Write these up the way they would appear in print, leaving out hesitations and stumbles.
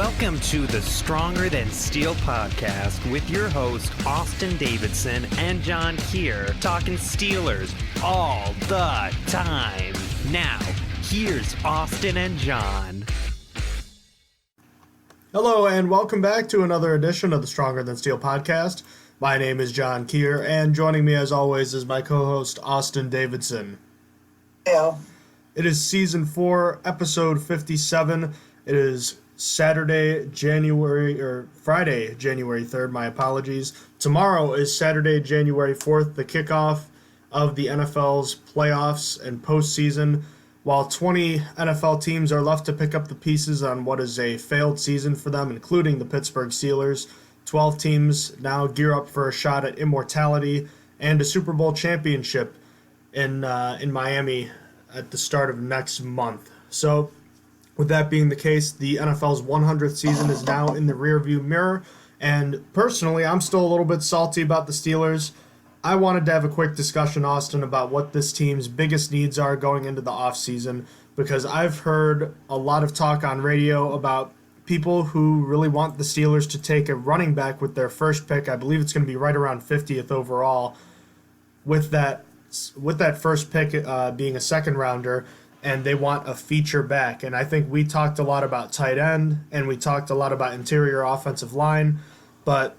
Welcome to the Stronger Than Steel podcast with your host, Austin Davidson and John Keir, talking Steelers all the time. Now, here's Austin and John. Hello, and welcome back to another edition of the Stronger Than Steel podcast. My name is John Keir, and joining me as always is my co-host, Austin Davidson. Hello. It is Season 4, Episode 57. It is Friday, January 3rd, my apologies. Tomorrow is Saturday, January 4th, the kickoff of the NFL's playoffs and postseason. While 20 NFL teams are left to pick up the pieces on what is a failed season for them, including the Pittsburgh Steelers, 12 teams now gear up for a shot at immortality and a Super Bowl championship in Miami at the start of next month. So, with that being the case, the NFL's 100th season is now in the rearview mirror, and personally, I'm still a little bit salty about the Steelers. I wanted to have a quick discussion, Austin, about what this team's biggest needs are going into the offseason, because I've heard a lot of talk on radio about people who really want the Steelers to take a running back with their first pick. I believe it's going to be right around 50th overall, with that first pick being a second rounder, and they want a feature back. And I think we talked a lot about tight end, and we talked a lot about interior offensive line. But,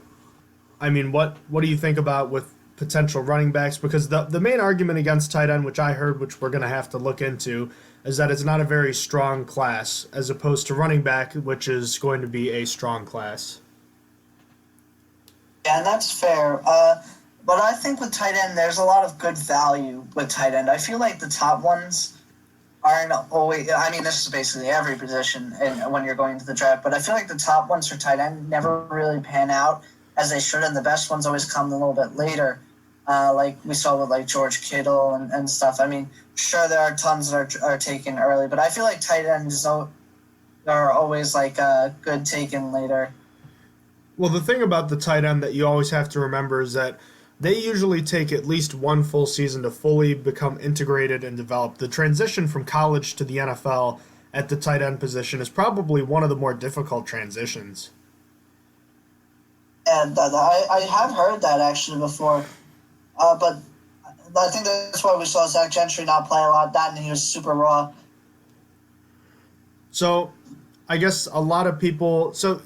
I mean, what do you think about with potential running backs? Because the main argument against tight end, which I heard, which we're going to have to look into, is that it's not a very strong class, as opposed to running back, which is going to be a strong class. Yeah, and that's fair. But I think with tight end, there's a lot of good value with tight end. I feel like the top ones aren't always, I mean, this is basically every position when you're going to the draft, but I feel like the top ones for tight end never really pan out as they should, and the best ones always come a little bit later, like we saw with like George Kittle and stuff. I mean, sure, there are tons that are taken early, but I feel like tight ends are always like good taken later. Well, the thing about the tight end that you always have to remember is that they usually take at least one full season to fully become integrated and develop. The transition from college to the NFL at the tight end position is probably one of the more difficult transitions. And I have heard that actually before, but I think that's why we saw Zach Gentry not play a lot. That, and he was super raw. So, I guess a lot of people. So,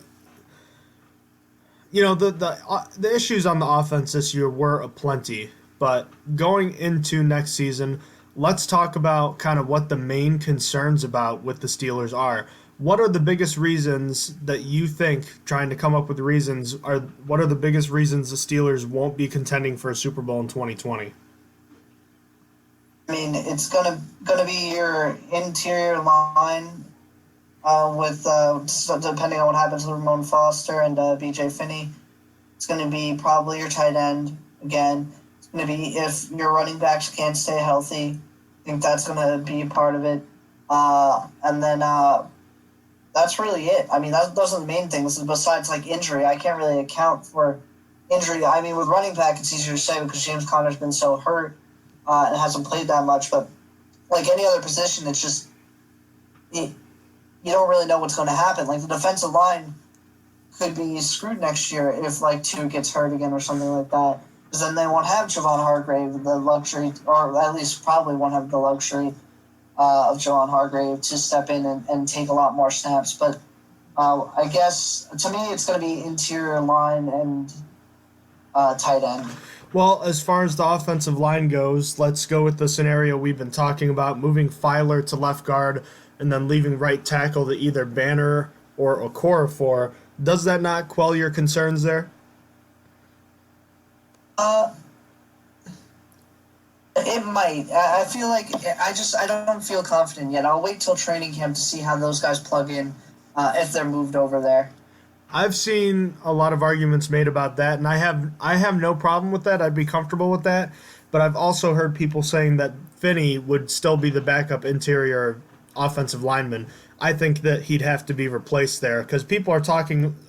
you know, the issues on the offense this year were aplenty, but going into next season, let's talk about kind of what the main concerns about with the Steelers are. What are the biggest reasons that you think, trying to come up with reasons, what are the biggest reasons the Steelers won't be contending for a Super Bowl in 2020? I mean, it's gonna be your interior line, with depending on what happens with Ramon Foster and B.J. Finney. It's going to be probably your tight end again. It's going to be if your running backs can't stay healthy. I think that's going to be part of it. And then that's really it. I mean, those are the main things. Besides, like, injury, I can't really account for injury. I mean, with running back, it's easier to say because James Conner's been so hurt and hasn't played that much. But like any other position, it's just you don't really know what's going to happen. Like, the defensive line could be screwed next year if, like, Tua gets hurt again or something like that. Because then they won't have Javon Hargrave, the luxury, or at least probably won't have the luxury of Javon Hargrave to step in and take a lot more snaps. But I guess, to me, it's going to be interior line and tight end. Well, as far as the offensive line goes, let's go with the scenario we've been talking about, moving Filer to left guard and then leaving right tackle to either Banner or Okorafor. Does that not quell your concerns there? It might. I feel like I don't feel confident yet. I'll wait till training camp to see how those guys plug in if they're moved over there. I've seen a lot of arguments made about that, and I have no problem with that. I'd be comfortable with that. But I've also heard people saying that Finney would still be the backup interior offensive lineman. I think that he'd have to be replaced there because people are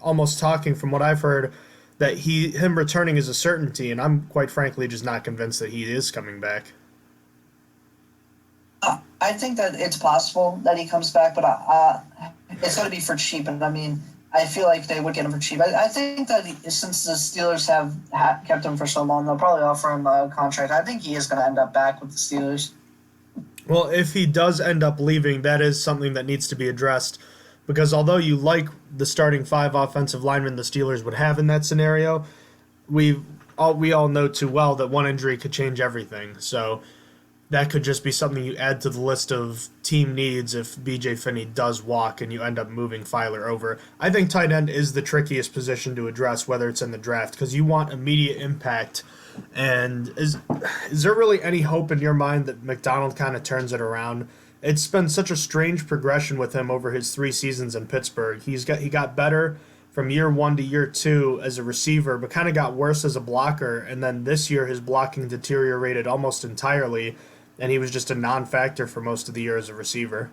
almost talking from what I've heard that him returning is a certainty, and I'm quite frankly just not convinced that he is coming back. I think that it's possible that he comes back, but it's going to be for cheap. And I mean, I feel like they would get him for cheap. I think that since the Steelers have kept him for so long, they'll probably offer him a contract. I think he is going to end up back with the Steelers. Well, if he does end up leaving, that is something that needs to be addressed. Because although you like the starting 5 offensive linemen the Steelers would have in that scenario, we all know too well that one injury could change everything. So that could just be something you add to the list of team needs if B.J. Finney does walk and you end up moving Filer over. I think tight end is the trickiest position to address, whether it's in the draft, because you want immediate impact. And is there really any hope in your mind that McDonald kind of turns it around? It's been such a strange progression with him over his 3 seasons in Pittsburgh. He got better from year 1 to year 2 as a receiver, but kind of got worse as a blocker. And then this year his blocking deteriorated almost entirely, and he was just a non-factor for most of the year as a receiver.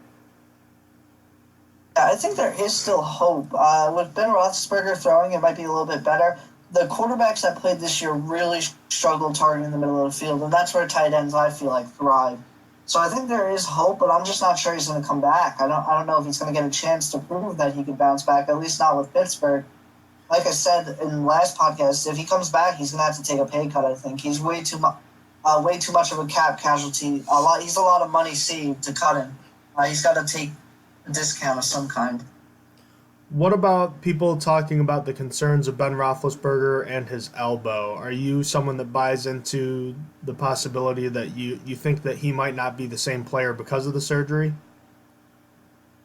Yeah, I think there is still hope. With Ben Roethlisberger throwing, it might be a little bit better. The quarterbacks that played this year really struggled targeting the middle of the field, and that's where tight ends, I feel like, thrive. So I think there is hope, but I'm just not sure he's going to come back. I don't know if he's going to get a chance to prove that he could bounce back, at least not with Pittsburgh. Like I said in the last podcast, if he comes back, he's going to have to take a pay cut, I think. He's way too much of a cap casualty. He's a lot of money saved to cut him. He's got to take a discount of some kind. What about people talking about the concerns of Ben Roethlisberger and his elbow? Are you someone that buys into the possibility that you think that he might not be the same player because of the surgery?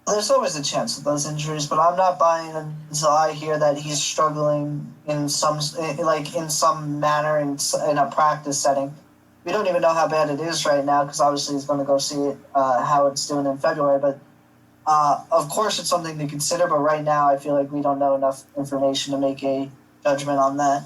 There's always a chance of those injuries, but I'm not buying until I hear that he's struggling in some manner in a practice setting. We don't even know how bad it is right now because obviously he's going to go see how it's doing in February, but of course, it's something to consider, but right now I feel like we don't know enough information to make a judgment on that.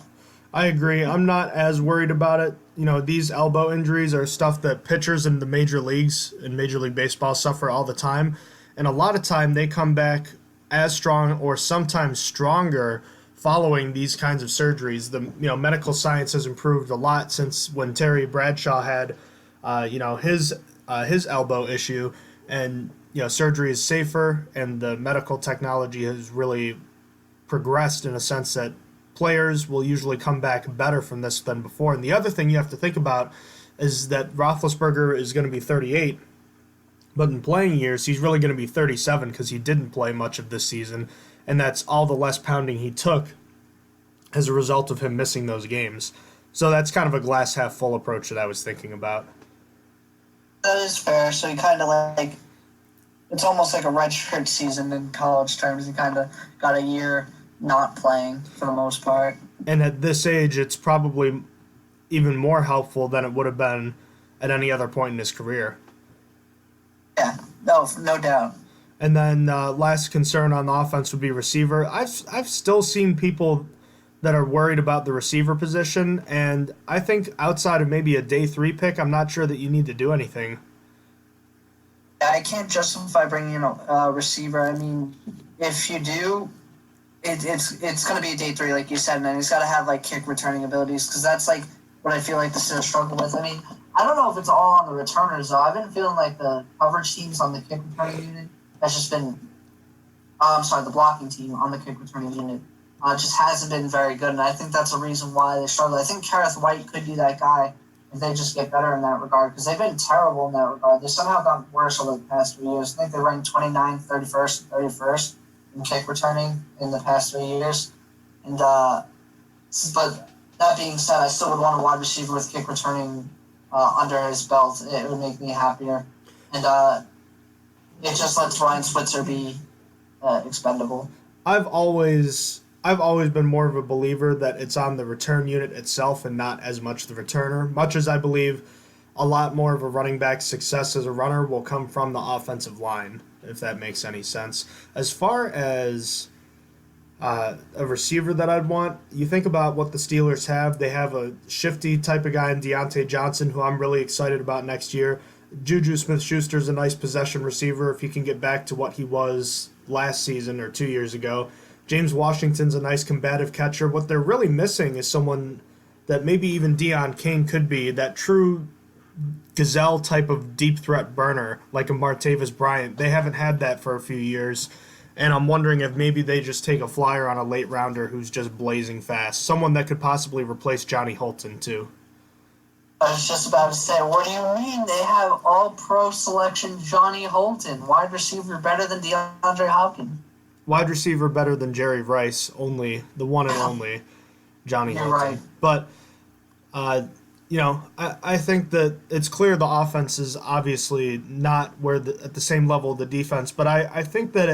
I agree. I'm not as worried about it. You know, these elbow injuries are stuff that pitchers in the major leagues, in Major League Baseball, suffer all the time. And a lot of time they come back as strong or sometimes stronger following these kinds of surgeries. The medical science has improved a lot since when Terry Bradshaw had his elbow issue, and surgery is safer, and the medical technology has really progressed in a sense that players will usually come back better from this than before. And the other thing you have to think about is that Roethlisberger is going to be 38, but in playing years, he's really going to be 37 because he didn't play much of this season, and that's all the less pounding he took as a result of him missing those games. So that's kind of a glass half full approach that I was thinking about. That is fair. So you kind of it's almost like a redshirt season in college terms. He kind of got a year not playing for the most part. And at this age, it's probably even more helpful than it would have been at any other point in his career. Yeah, no doubt. And then last concern on the offense would be receiver. I've still seen people that are worried about the receiver position, and I think outside of maybe a day 3 pick, I'm not sure that you need to do anything. I can't justify bringing in a receiver. I mean, if you do, it's going to be a day 3, like you said, and then he's got to have kick returning abilities, because that's what I feel like the Steelers struggle with. I mean, I don't know if it's all on the returners though. I've been feeling like the coverage teams on the kick returning unit has just been. The blocking team on the kick returning unit just hasn't been very good, and I think that's a reason why they struggle. I think Kareth White could be that guy if they just get better in that regard, because they've been terrible in that regard. They somehow gotten worse over the past 3 years. I think they ranked 29th, 31st, and 31st in kick returning in the past 3 years. And but that being said, I still would want a wide receiver with kick returning under his belt. It would make me happier, and it just lets Ryan Switzer be expendable. I've always been more of a believer that it's on the return unit itself and not as much the returner. Much as I believe a lot more of a running back's success as a runner will come from the offensive line, if that makes any sense. As far as a receiver that I'd want, you think about what the Steelers have. They have a shifty type of guy in Deontay Johnson, who I'm really excited about next year. Juju Smith-Schuster's a nice possession receiver if he can get back to what he was last season or 2 years ago. James Washington's a nice combative catcher. What they're really missing is someone that maybe even Deion Kane could be, that true gazelle type of deep threat burner like a Martavis Bryant. They haven't had that for a few years. And I'm wondering if maybe they just take a flyer on a late rounder who's just blazing fast. Someone that could possibly replace Johnny Holton, too. I was just about to say, what do you mean they have all-pro selection Johnny Holton, wide receiver better than DeAndre Hopkins? Wide receiver better than Jerry Rice, only the one and only Johnny You're Holton. right. But, I think that it's clear the offense is obviously not at the same level of the defense, but I think that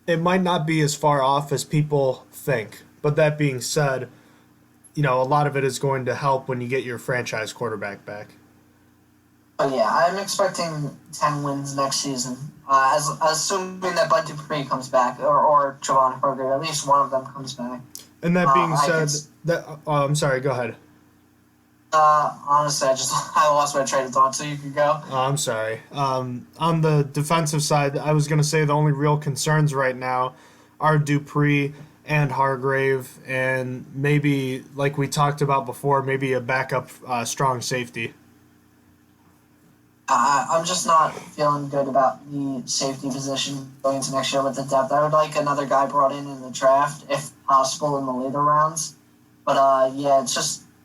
it might not be as far off as people think. But that being said, a lot of it is going to help when you get your franchise quarterback back. But yeah, I'm expecting 10 wins next season. Assuming that Bud Dupree comes back or Javon Hargrave, at least one of them comes back. And that being said, I'm sorry, go ahead. Honestly, I lost my train of thought, so you can go. I'm sorry. On the defensive side, I was going to say the only real concerns right now are Dupree and Hargrave, and maybe, like we talked about before, maybe a backup strong safety. I'm just not feeling good about the safety position going into next year with the depth. I would like another guy brought in the draft, if possible, in the later rounds. But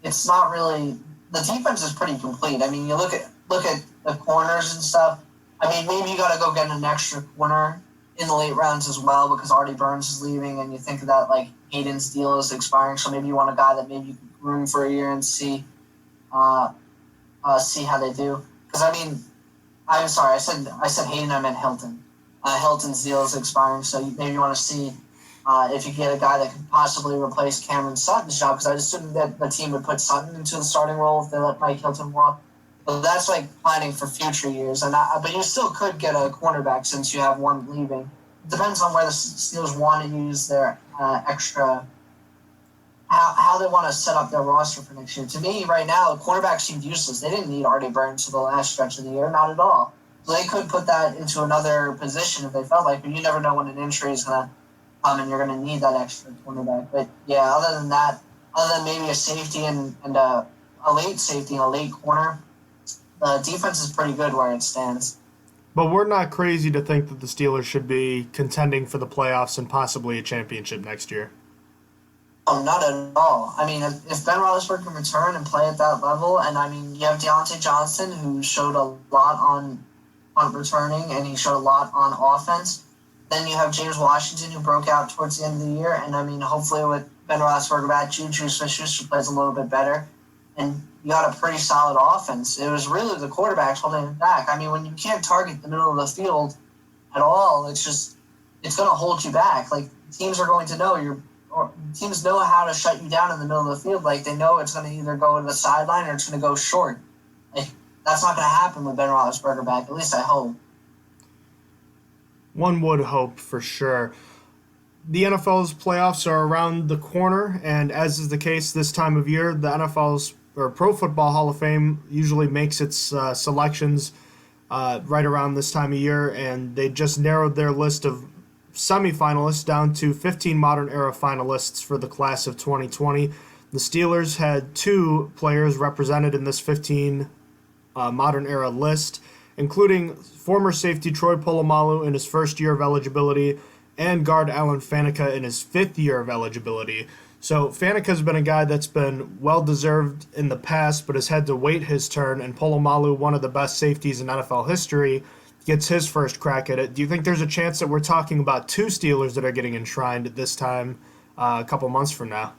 it's not really. The defense is pretty complete. I mean, you look at the corners and stuff. I mean, maybe you got to go get an extra corner in the late rounds as well because Artie Burns is leaving, and you think that like Hayden's deal is expiring, so maybe you want a guy that maybe you can groom for a year and see how they do. Because I mean, I'm sorry, I said Hayden, I meant Hilton. Hilton's deal is expiring, so maybe you want to see if you get a guy that could possibly replace Cameron Sutton's job. Because I assumed that the team would put Sutton into the starting role if they let Mike Hilton walk. But that's like planning for future years, but you still could get a cornerback since you have one leaving. It depends on where the Steelers want to use their extra, how they want to set up their roster for next year. To me, right now, the cornerback seemed useless. They didn't need Artie Burns for the last stretch of the year, not at all. So they could put that into another position if they felt like, but you never know when an injury is going to come and you're going to need that extra cornerback. But yeah, other than that, other than maybe a safety and a late safety and a late corner, the defense is pretty good where it stands. But we're not crazy to think that the Steelers should be contending for the playoffs and possibly a championship next year. Oh, not at all. I mean, if Ben Roethlisberger can return and play at that level, and I mean, you have Deontay Johnson, who showed a lot on returning, and he showed a lot on offense. Then you have James Washington, who broke out towards the end of the year, and I mean, hopefully with Ben Roethlisberger back, Juju Smith-Schuster plays a little bit better, and you got a pretty solid offense. It was really the quarterbacks holding it back. I mean, when you can't target the middle of the field at all, it's going to hold you back. Like, teams are going to know teams know how to shut you down in the middle of the field. Like, they know it's going to either go to the sideline or it's going to go short. Like, that's not going to happen with Ben Roethlisberger back. At least I hope. One would hope for sure. The NFL's playoffs are around the corner, and as is the case this time of year, the NFL's Pro Football Hall of Fame usually makes its selections right around this time of year, and they just narrowed their list of semifinalists down to 15 modern era finalists for the class of 2020. The Steelers had 2 players represented in this 15 modern era list, including former safety Troy Polamalu in his first year of eligibility and guard Alan Faneca in his 5th year of eligibility. So Faneca's been a guy that's been well-deserved in the past, but has had to wait his turn, and Polamalu, one of the best safeties in NFL history, gets his first crack at it. Do you think there's a chance that we're talking about 2 Steelers that are getting enshrined at this time a couple months from now?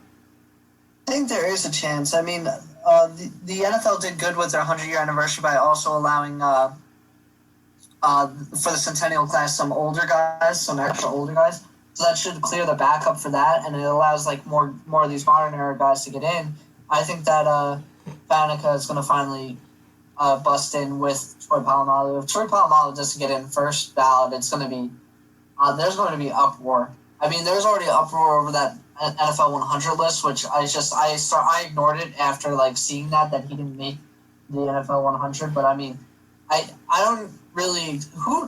I think there is a chance. I mean, the NFL did good with their 100-year anniversary by also allowing, for the Centennial class, some extra older guys. So that should clear the backup for that, and it allows like more of these modern era guys to get in. I think that Faneca is going to finally bust in with Troy Polamalu. If Troy Polamalu doesn't get in first ballot, it's going to be there's going to be uproar. I mean, there's already uproar over that NFL 100 list, which I ignored it after like seeing that he didn't make the NFL 100. But I mean, I don't really.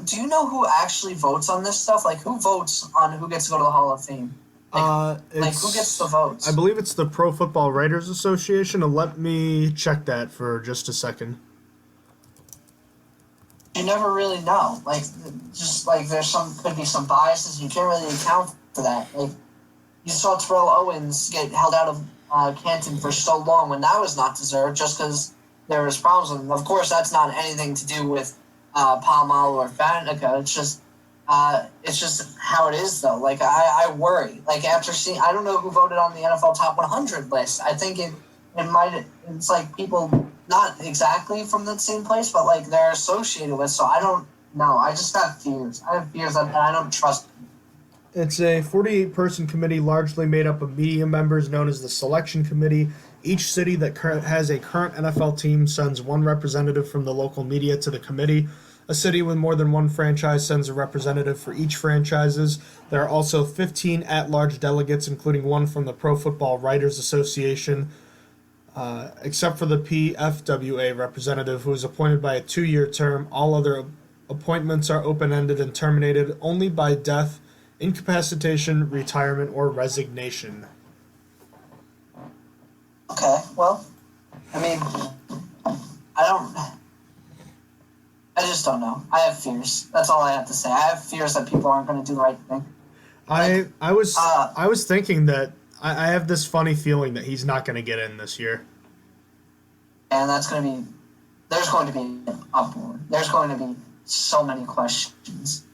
Do you know who actually votes on this stuff? Like, who votes on who gets to go to the Hall of Fame? Like who gets the votes? I believe it's the Pro Football Writers Association. And let me check that for just a second. you never really know. Like, just like could be some biases. You can't really account for that. Like, you saw Terrell Owens get held out of Canton for so long when that was not deserved, just because there was problems with him. Of course, that's not anything to do with Palmalo or Fatica. It's just how it is, though. Like, I worry. Like, after seeing, I don't know who voted on the NFL Top 100 list. I think it's like people not exactly from the same place, but like they're associated with. So I don't know. I just have fears. I have fears that I don't trust them. It's a 48-person committee largely made up of media members known as the Selection Committee. Each city that has a current NFL team sends one representative from the local media to the committee. A city with more than one franchise sends a representative for each franchises. There are also 15 at-large delegates, including one from the Pro Football Writers Association, except for the PFWA representative, who is appointed by a 2-year term. All other appointments are open-ended and terminated only by death, incapacitation, retirement, or resignation. Okay, well, I mean, I just don't know. I have fears. That's all I have to say. I have fears that people aren't going to do the right thing. I was thinking that I have this funny feeling that he's not going to get in this year. And there's going to be an uproar. There's going to be so many questions.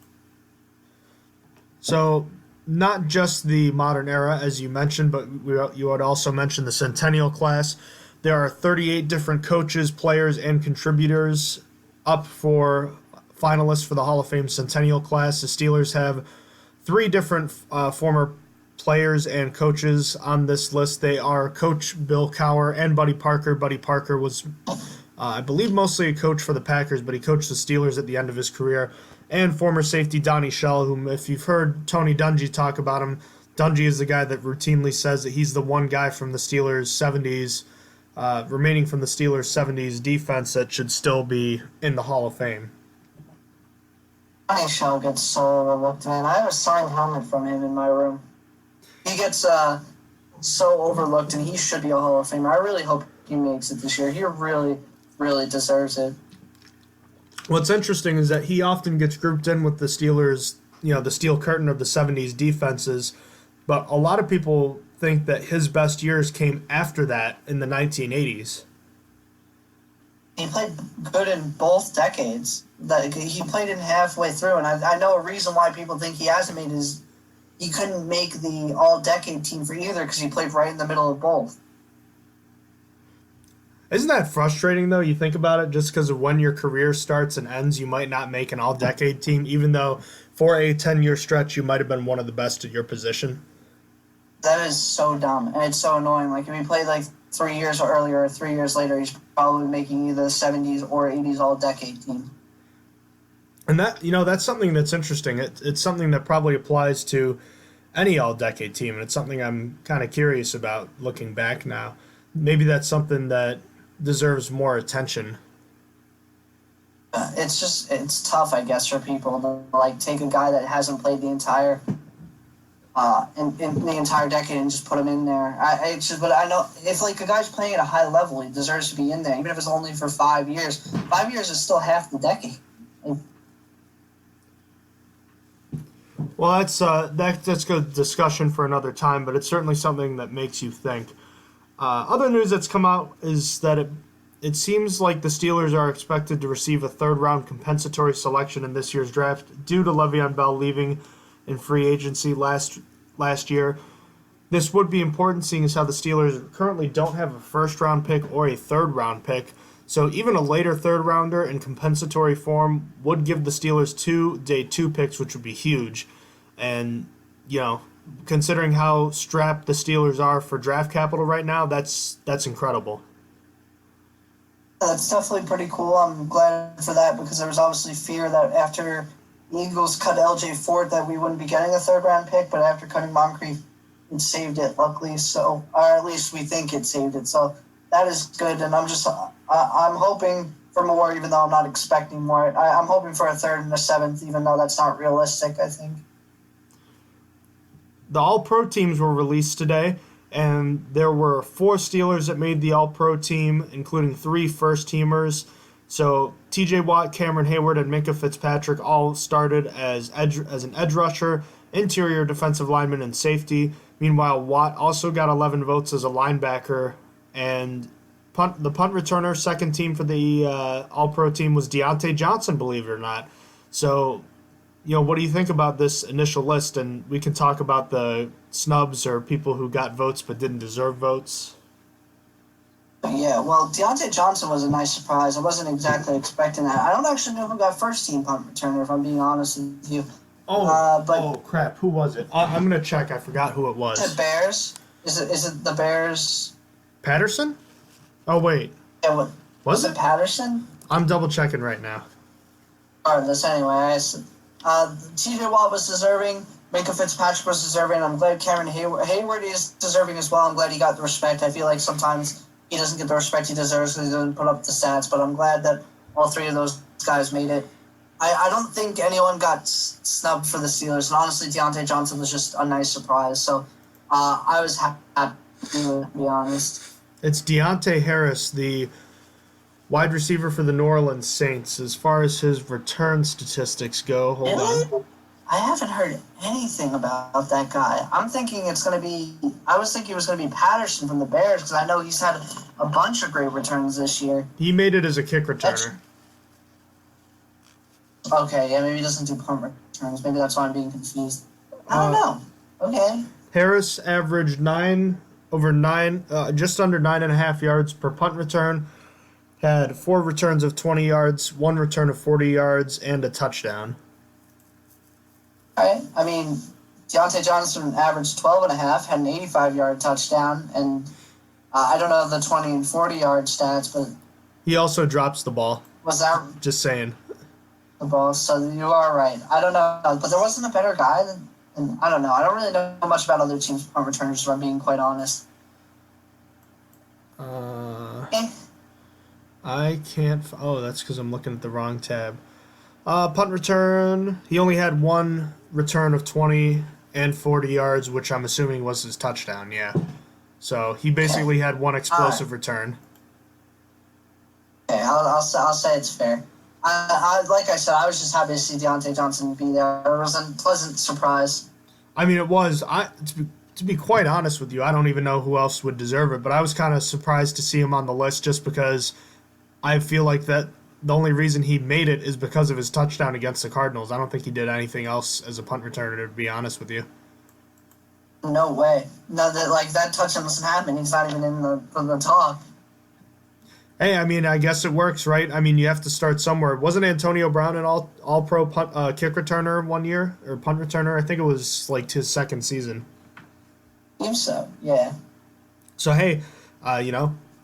So, not just the modern era, as you mentioned, but you would also mention the Centennial class. There are 38 different coaches, players, and contributors up for finalists for the Hall of Fame Centennial class. The Steelers have 3 different former players and coaches on this list. They are Coach Bill Cowher and Buddy Parker. Buddy Parker was, I believe, mostly a coach for the Packers, but he coached the Steelers at the end of his career. And former safety Donnie Shell, whom, if you've heard Tony Dungy talk about him, Dungy is the guy that routinely says that he's the one guy from the Steelers' 70s, remaining from the Steelers' 70s defense that should still be in the Hall of Fame. Donnie Shell gets so overlooked, man. I have a signed helmet from him in my room. He gets so overlooked, and he should be a Hall of Famer. I really hope he makes it this year. He really, really deserves it. What's interesting is that he often gets grouped in with the Steelers, the steel curtain of the 70s defenses, but a lot of people think that his best years came after that in the 1980s. He played good in both decades. He played in halfway through, and I know a reason why people think he hasn't made is he couldn't make the all-decade team for either because he played right in the middle of both. Isn't that frustrating, though? You think about it, just because of when your career starts and ends, you might not make an all-decade team, even though for a 10-year stretch, you might have been one of the best at your position. That is so dumb, and it's so annoying. Like, if he played, 3 years earlier or 3 years later, he's probably making either the 70s or 80s all-decade team. And that's something that's interesting. It's something that probably applies to any all-decade team, and it's something I'm kind of curious about looking back now. Maybe that's something that deserves more attention. It's tough, I guess, for people to take a guy that hasn't played the entire in the entire decade and just put him in there. But I know if a guy's playing at a high level, he deserves to be in there, even if it's only for 5 years. 5 years is still half the decade. Well, that's good discussion for another time, but it's certainly something that makes you think. Other news that's come out is that it seems like the Steelers are expected to receive a third-round compensatory selection in this year's draft due to Le'Veon Bell leaving in free agency last year. This would be important, seeing as how the Steelers currently don't have a first-round pick or a third-round pick. So even a later third-rounder in compensatory form would give the Steelers 2 day 2 picks, which would be huge. And, considering how strapped the Steelers are for draft capital right now, that's incredible. That's definitely pretty cool. I'm glad for that because there was obviously fear that after the Eagles cut L.J. Fort that we wouldn't be getting a third-round pick, but after cutting Moncrief, it saved it, luckily. So, or at least we think it saved it. So that is good, and I'm hoping for more, even though I'm not expecting more. I'm hoping for a third and a seventh, even though that's not realistic, I think. The All-Pro teams were released today, and there were 4 Steelers that made the All-Pro team, including 3 first-teamers. So T.J. Watt, Cameron Hayward, and Minka Fitzpatrick all started as an edge rusher, interior defensive lineman, and safety. Meanwhile, Watt also got 11 votes as a linebacker, and the punt returner, second team for the All-Pro team, was Deontay Johnson, believe it or not. So, what do you think about this initial list? And we can talk about the snubs or people who got votes but didn't deserve votes. Yeah, well, Deontay Johnson was a nice surprise. I wasn't exactly expecting that. I don't actually know who got first-team punt returner, if I'm being honest with you. Oh, crap. Who was it? I'm going to check. I forgot who it was. Is it Bears? Is it the Bears? Patterson? Oh, wait. Yeah, was it Patterson? I'm double-checking right now. Regardless, anyway, T.J. Watt was deserving. Minka Fitzpatrick was deserving. I'm glad Cameron Hayward is deserving as well. I'm glad he got the respect. I feel like sometimes he doesn't get the respect he deserves because he doesn't put up the stats, but I'm glad that all three of those guys made it. I don't think anyone got snubbed for the Steelers, and honestly, Deontay Johnson was just a nice surprise. So I was happy, to be honest. It's Deontay Harris, the wide receiver for the New Orleans Saints. As far as his return statistics go, hold on. I haven't heard anything about that guy. I was thinking it was going to be Patterson from the Bears because I know he's had a bunch of great returns this year. He made it as a kick returner. Okay, yeah, maybe he doesn't do punt returns. Maybe that's why I'm being confused. I don't know. Okay. Harris averaged just under 9.5 yards per punt return. Had 4 returns of 20 yards, 1 return of 40 yards, and a touchdown. Right. I mean, Deontay Johnson averaged 12.5, had an 85-yard touchdown, and I don't know the 20 and 40-yard stats, but he also drops the ball. Was that just saying? The ball. So you are right. I don't know, but there wasn't a better guy than I don't know. I don't really know much about other teams' punt returners, if I'm being quite honest. I can't. Oh, that's because I'm looking at the wrong tab. Punt return. He only had 1 return of 20 and 40 yards, which I'm assuming was his touchdown. Yeah. So he basically had 1 explosive return. Okay, I'll say it's fair. Like I said, I was just happy to see Deontay Johnson be there. It was a pleasant surprise. I mean, it was. To be quite honest with you, I don't even know who else would deserve it, but I was kind of surprised to see him on the list just because I feel like that the only reason he made it is because of his touchdown against the Cardinals. I don't think he did anything else as a punt returner, to be honest with you. No way. No, that touchdown doesn't happen. He's not even in the talk. Hey, I mean, I guess it works, right? I mean, you have to start somewhere. Wasn't Antonio Brown an all-pro kick returner one year, or punt returner? I think it was like his second season. I think so, yeah. So, hey,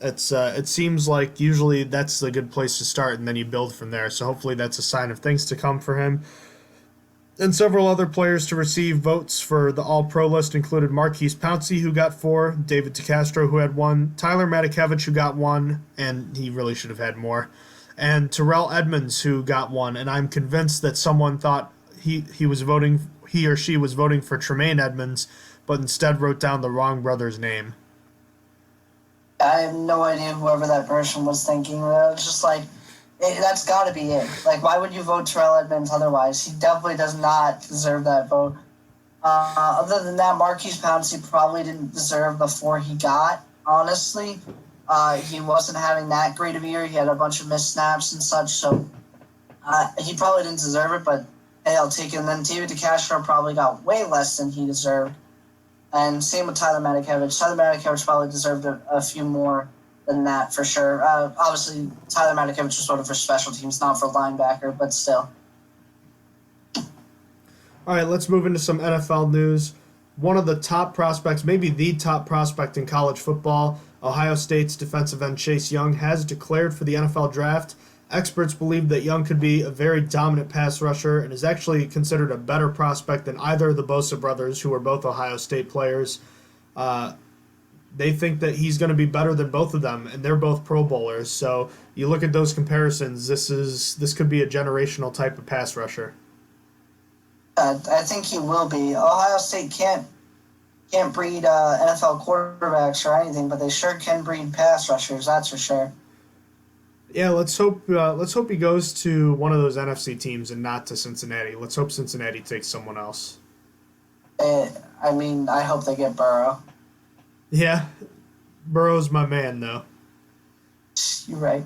it seems like usually that's a good place to start, and then you build from there. So hopefully that's a sign of things to come for him. And several other players to receive votes for the All-Pro list included Marquise Pouncey, who got 4, David DeCastro, who had 1, Tyler Matakevich, who got 1, and he really should have had more, and Terrell Edmonds, who got 1. And I'm convinced that someone thought he or she was voting for Tremaine Edmonds, but instead wrote down the wrong brother's name. I have no idea whoever that person was thinking. It was just like, that's got to be it. Like, why would you vote Terrell Edmonds otherwise? He definitely does not deserve that vote. Other than that, Marquise Pouncey probably didn't deserve the 4 he got, honestly. He wasn't having that great of a year. He had a bunch of missed snaps and such, so he probably didn't deserve it, but hey, I'll take it. And then David DeCastro probably got way less than he deserved. And same with Tyler Matakevich. Tyler Matakevich probably deserved a few more than that for sure. Obviously, Tyler Matakevich was voted for special teams, not for linebacker, but still. All right, let's move into some NFL news. One of the top prospects, maybe the top prospect in college football, Ohio State's defensive end Chase Young, has declared for the NFL draft. Experts believe that Young could be a very dominant pass rusher and is actually considered a better prospect than either of the Bosa brothers, who are both Ohio State players. They think that he's going to be better than both of them, and they're both Pro Bowlers. So you look at those comparisons, this could be a generational type of pass rusher. I think he will be. Ohio State can't breed NFL quarterbacks or anything, but they sure can breed pass rushers, that's for sure. Yeah, let's hope he goes to one of those NFC teams and not to Cincinnati. Let's hope Cincinnati takes someone else. I hope they get Burrow. Yeah, Burrow's my man, though. You're right.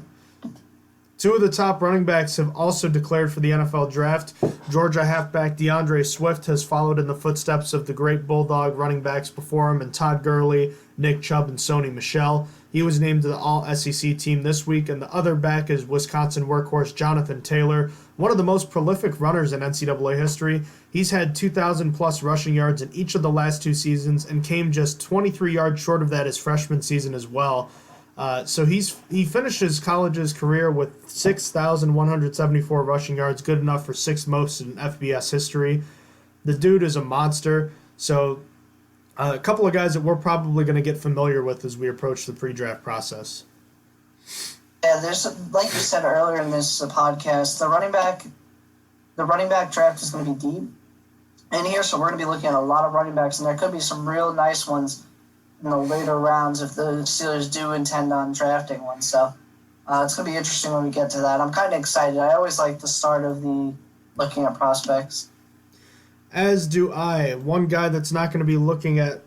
Two of the top running backs have also declared for the NFL draft. Georgia halfback DeAndre Swift has followed in the footsteps of the great Bulldog running backs before him, and Todd Gurley, Nick Chubb, and Sony Michel. He was named to the All-SEC team this week, and the other back is Wisconsin workhorse Jonathan Taylor, one of the most prolific runners in NCAA history. He's had 2,000-plus rushing yards in each of the last two seasons and came just 23 yards short of that his freshman season as well. So he finished his college's career with 6,174 rushing yards, good enough for sixth most in FBS history. The dude is a monster. So a couple of guys that we're probably going to get familiar with as we approach the pre-draft process. Yeah, there's, like you said earlier in this podcast, the running back draft is going to be deep in here, so we're going to be looking at a lot of running backs, and there could be some real nice ones in the later rounds if the Steelers do intend on drafting one. So it's going to be interesting when we get to that. I'm kind of excited. I always like the start of the looking at prospects. As do I. One guy that's not going to be looking at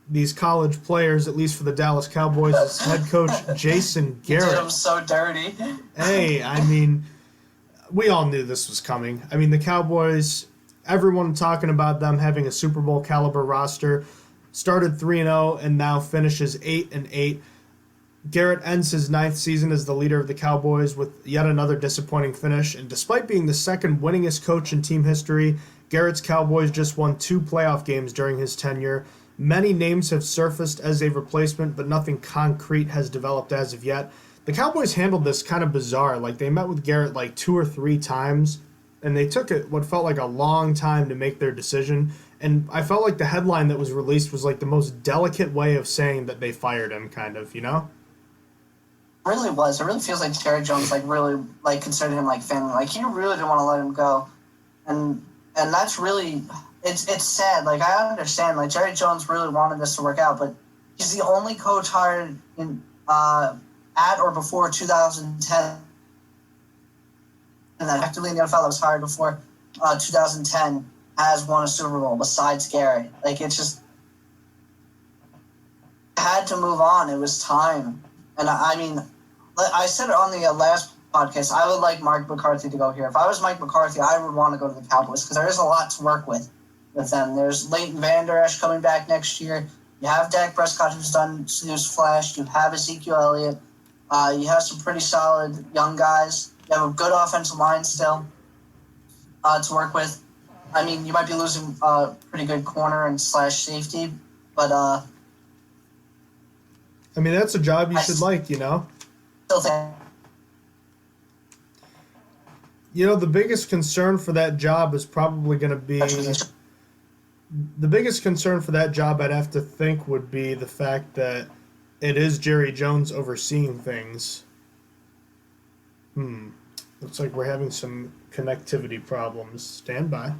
these college players, at least for the Dallas Cowboys, is head coach Jason Garrett. Did him so dirty. Hey, I mean, we all knew this was coming. I mean, the Cowboys, everyone talking about them having a Super Bowl caliber roster, started 3-0 and now finishes 8-8. Garrett ends his ninth season as the leader of the Cowboys with yet another disappointing finish. And despite being the second winningest coach in team history, Garrett's Cowboys just won 2 playoff games during his tenure. Many names have surfaced as a replacement, but nothing concrete has developed as of yet. The Cowboys handled this kind of bizarre. Like, they met with Garrett like 2 or 3 times, and they took it what felt like a long time to make their decision. And I felt like the headline that was released was like the most delicate way of saying that they fired him, kind of, you know? It really was. It really feels like Jerry Jones really considered him like family. Like, he really didn't want to let him go. And that's really, it's sad. Like, I understand. Like, Jerry Jones really wanted this to work out, but he's the only coach hired in at or before 2010, and then actively in the NFL that was hired before 2010 has won a Super Bowl besides Garrett. Like, it just had to move on. It was time. And I mean, I said it on the last podcast, I would like Mike McCarthy to go here. If I was Mike McCarthy, I would want to go to the Cowboys because there is a lot to work with them. There's Leighton Vander Esch coming back next year. You have Dak Prescott who's flashed. You have Ezekiel Elliott. You have some pretty solid young guys. You have a good offensive line still to work with. I mean, you might be losing a pretty good corner and / safety, but I mean, that's a job you should like, you know? Still think. You know, the biggest concern for that job is probably going to be... The biggest concern for that job, I'd have to think, would be the fact that it is Jerry Jones overseeing things. Looks like we're having some connectivity problems. Stand by.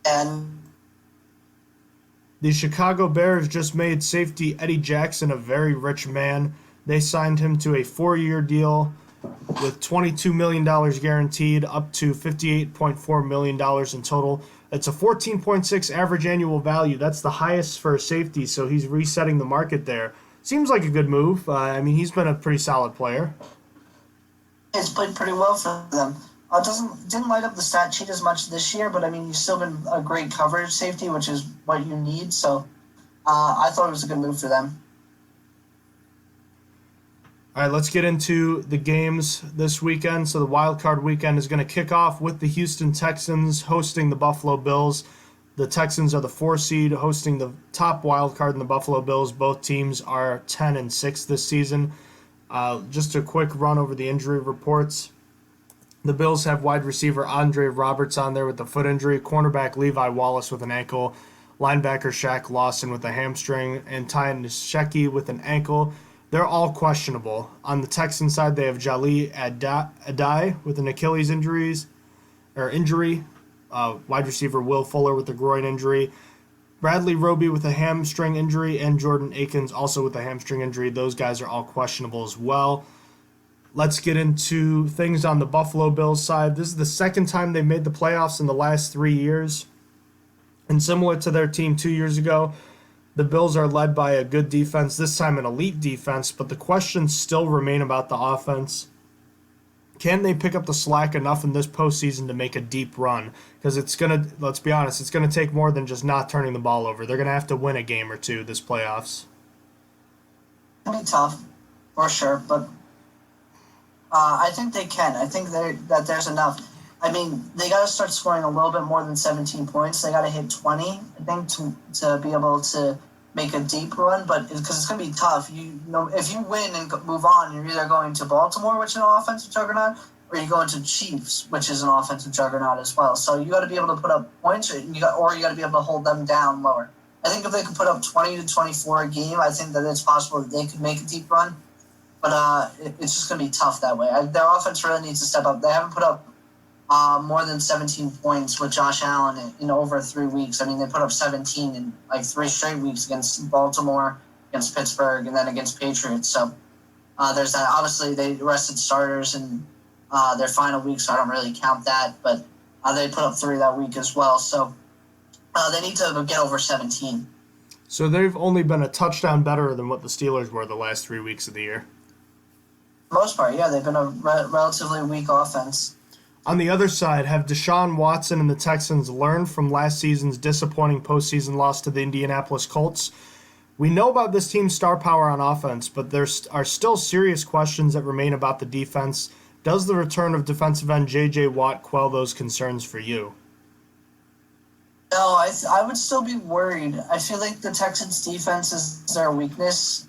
And The Chicago Bears just made safety Eddie Jackson a very rich man. They signed him to a 4-year deal with $22 million guaranteed, up to $58.4 million in total. It's a 14.6 average annual value. That's the highest for a safety, so he's resetting the market there. Seems like a good move. I mean, he's been a pretty solid player. He's played pretty well for them. Didn't light up the stat sheet as much this year, but I mean, he's still been a great coverage safety, which is what you need. So I thought it was a good move for them. All right, let's get into the games this weekend. So the Wild-Card Weekend is going to kick off with the Houston Texans hosting the Buffalo Bills. The Texans are the 4 seed hosting the top wild card in the Buffalo Bills. Both teams are 10-6 this season. Just a quick run over the injury reports. The Bills have wide receiver Andre Roberts on there with a foot injury, cornerback Levi Wallace with an ankle, linebacker Shaq Lawson with a hamstring, and Ty Nsekhe with an ankle. They're all questionable. On the Texan side, they have Jali Adai with an Achilles injury. Wide receiver Will Fuller with a groin injury. Bradley Roby with a hamstring injury, and Jordan Akins also with a hamstring injury. Those guys are all questionable as well. let's get into things on the Buffalo Bills side. This is the second time they made the playoffs in the last 3 years. And similar to their team 2 years ago, the Bills are led by a good defense, this time an elite defense, but the questions still remain about the offense. Can they pick up the slack enough in this postseason to make a deep run? Because let's be honest, it's going to take more than just not turning the ball over. They're going to have to win a game or two this playoffs. It'll be tough, for sure, but I think they can. I think that there's enough. I mean, they got to start scoring a little bit more than 17 points. They got to hit 20, I think, to be able to make a deep run. But because it's going to be tough, you know, if you win and move on, you're either going to Baltimore, which is an offensive juggernaut, or you're going to Chiefs, which is an offensive juggernaut as well. So you got to be able to put up points, or you got to be able to hold them down lower. I think if they could put up 20 to 24 a game, I think that it's possible that they could make a deep run. But it's just going to be tough that way. Their offense really needs to step up. They haven't put up more than 17 points with Josh Allen in over 3 weeks. I mean, they put up 17 in like 3 straight weeks against Baltimore, against Pittsburgh, and then against Patriots. So there's that. Obviously, they rested starters in their final week, so I don't really count that. But they put up 3 that week as well. So they need to get over 17. So they've only been a touchdown better than what the Steelers were the last 3 weeks of the year. For the most part, yeah, they've been a relatively weak offense. On the other side, have Deshaun Watson and the Texans learned from last season's disappointing postseason loss to the Indianapolis Colts? We know about this team's star power on offense, but there are still serious questions that remain about the defense. Does the return of defensive end J.J. Watt quell those concerns for you? No, I would still be worried. I feel like the Texans' defense is their weakness.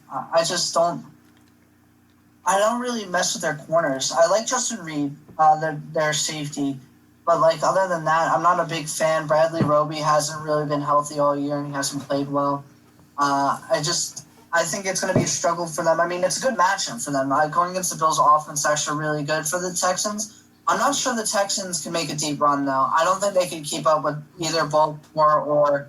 I don't really mess with their corners. I like Justin Reed, their safety. But, like, other than that, I'm not a big fan. Bradley Roby hasn't really been healthy all year, and he hasn't played well. I think it's going to be a struggle for them. I mean, it's a good matchup for them. Going against the Bills' offense is actually really good for the Texans. I'm not sure the Texans can make a deep run, though. I don't think they can keep up with either Baltimore or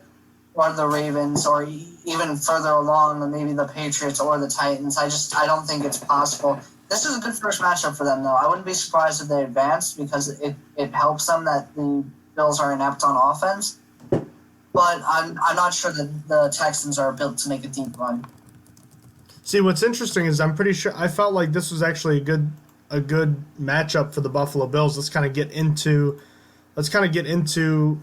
the Ravens, or even further along, maybe the Patriots or the Titans. I don't think it's possible. This is a good first matchup for them, though. I wouldn't be surprised if they advanced, because it helps them that the Bills are inept on offense. But I'm not sure that the Texans are built to make a deep run. See, what's interesting is I'm pretty sure I felt like this was actually a good matchup for the Buffalo Bills. Let's kind of get into the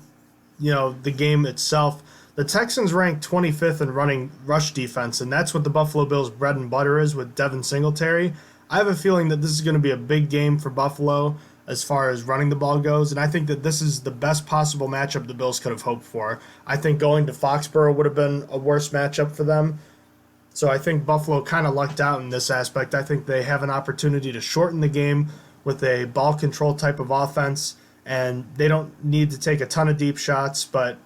game itself. The Texans ranked 25th in running rush defense, and that's what the Buffalo Bills' bread and butter is with Devin Singletary. I have a feeling that this is going to be a big game for Buffalo as far as running the ball goes, and I think that this is the best possible matchup the Bills could have hoped for. I think going to Foxborough would have been a worse matchup for them. So I think Buffalo kind of lucked out in this aspect. I think they have an opportunity to shorten the game with a ball control type of offense, and they don't need to take a ton of deep shots, but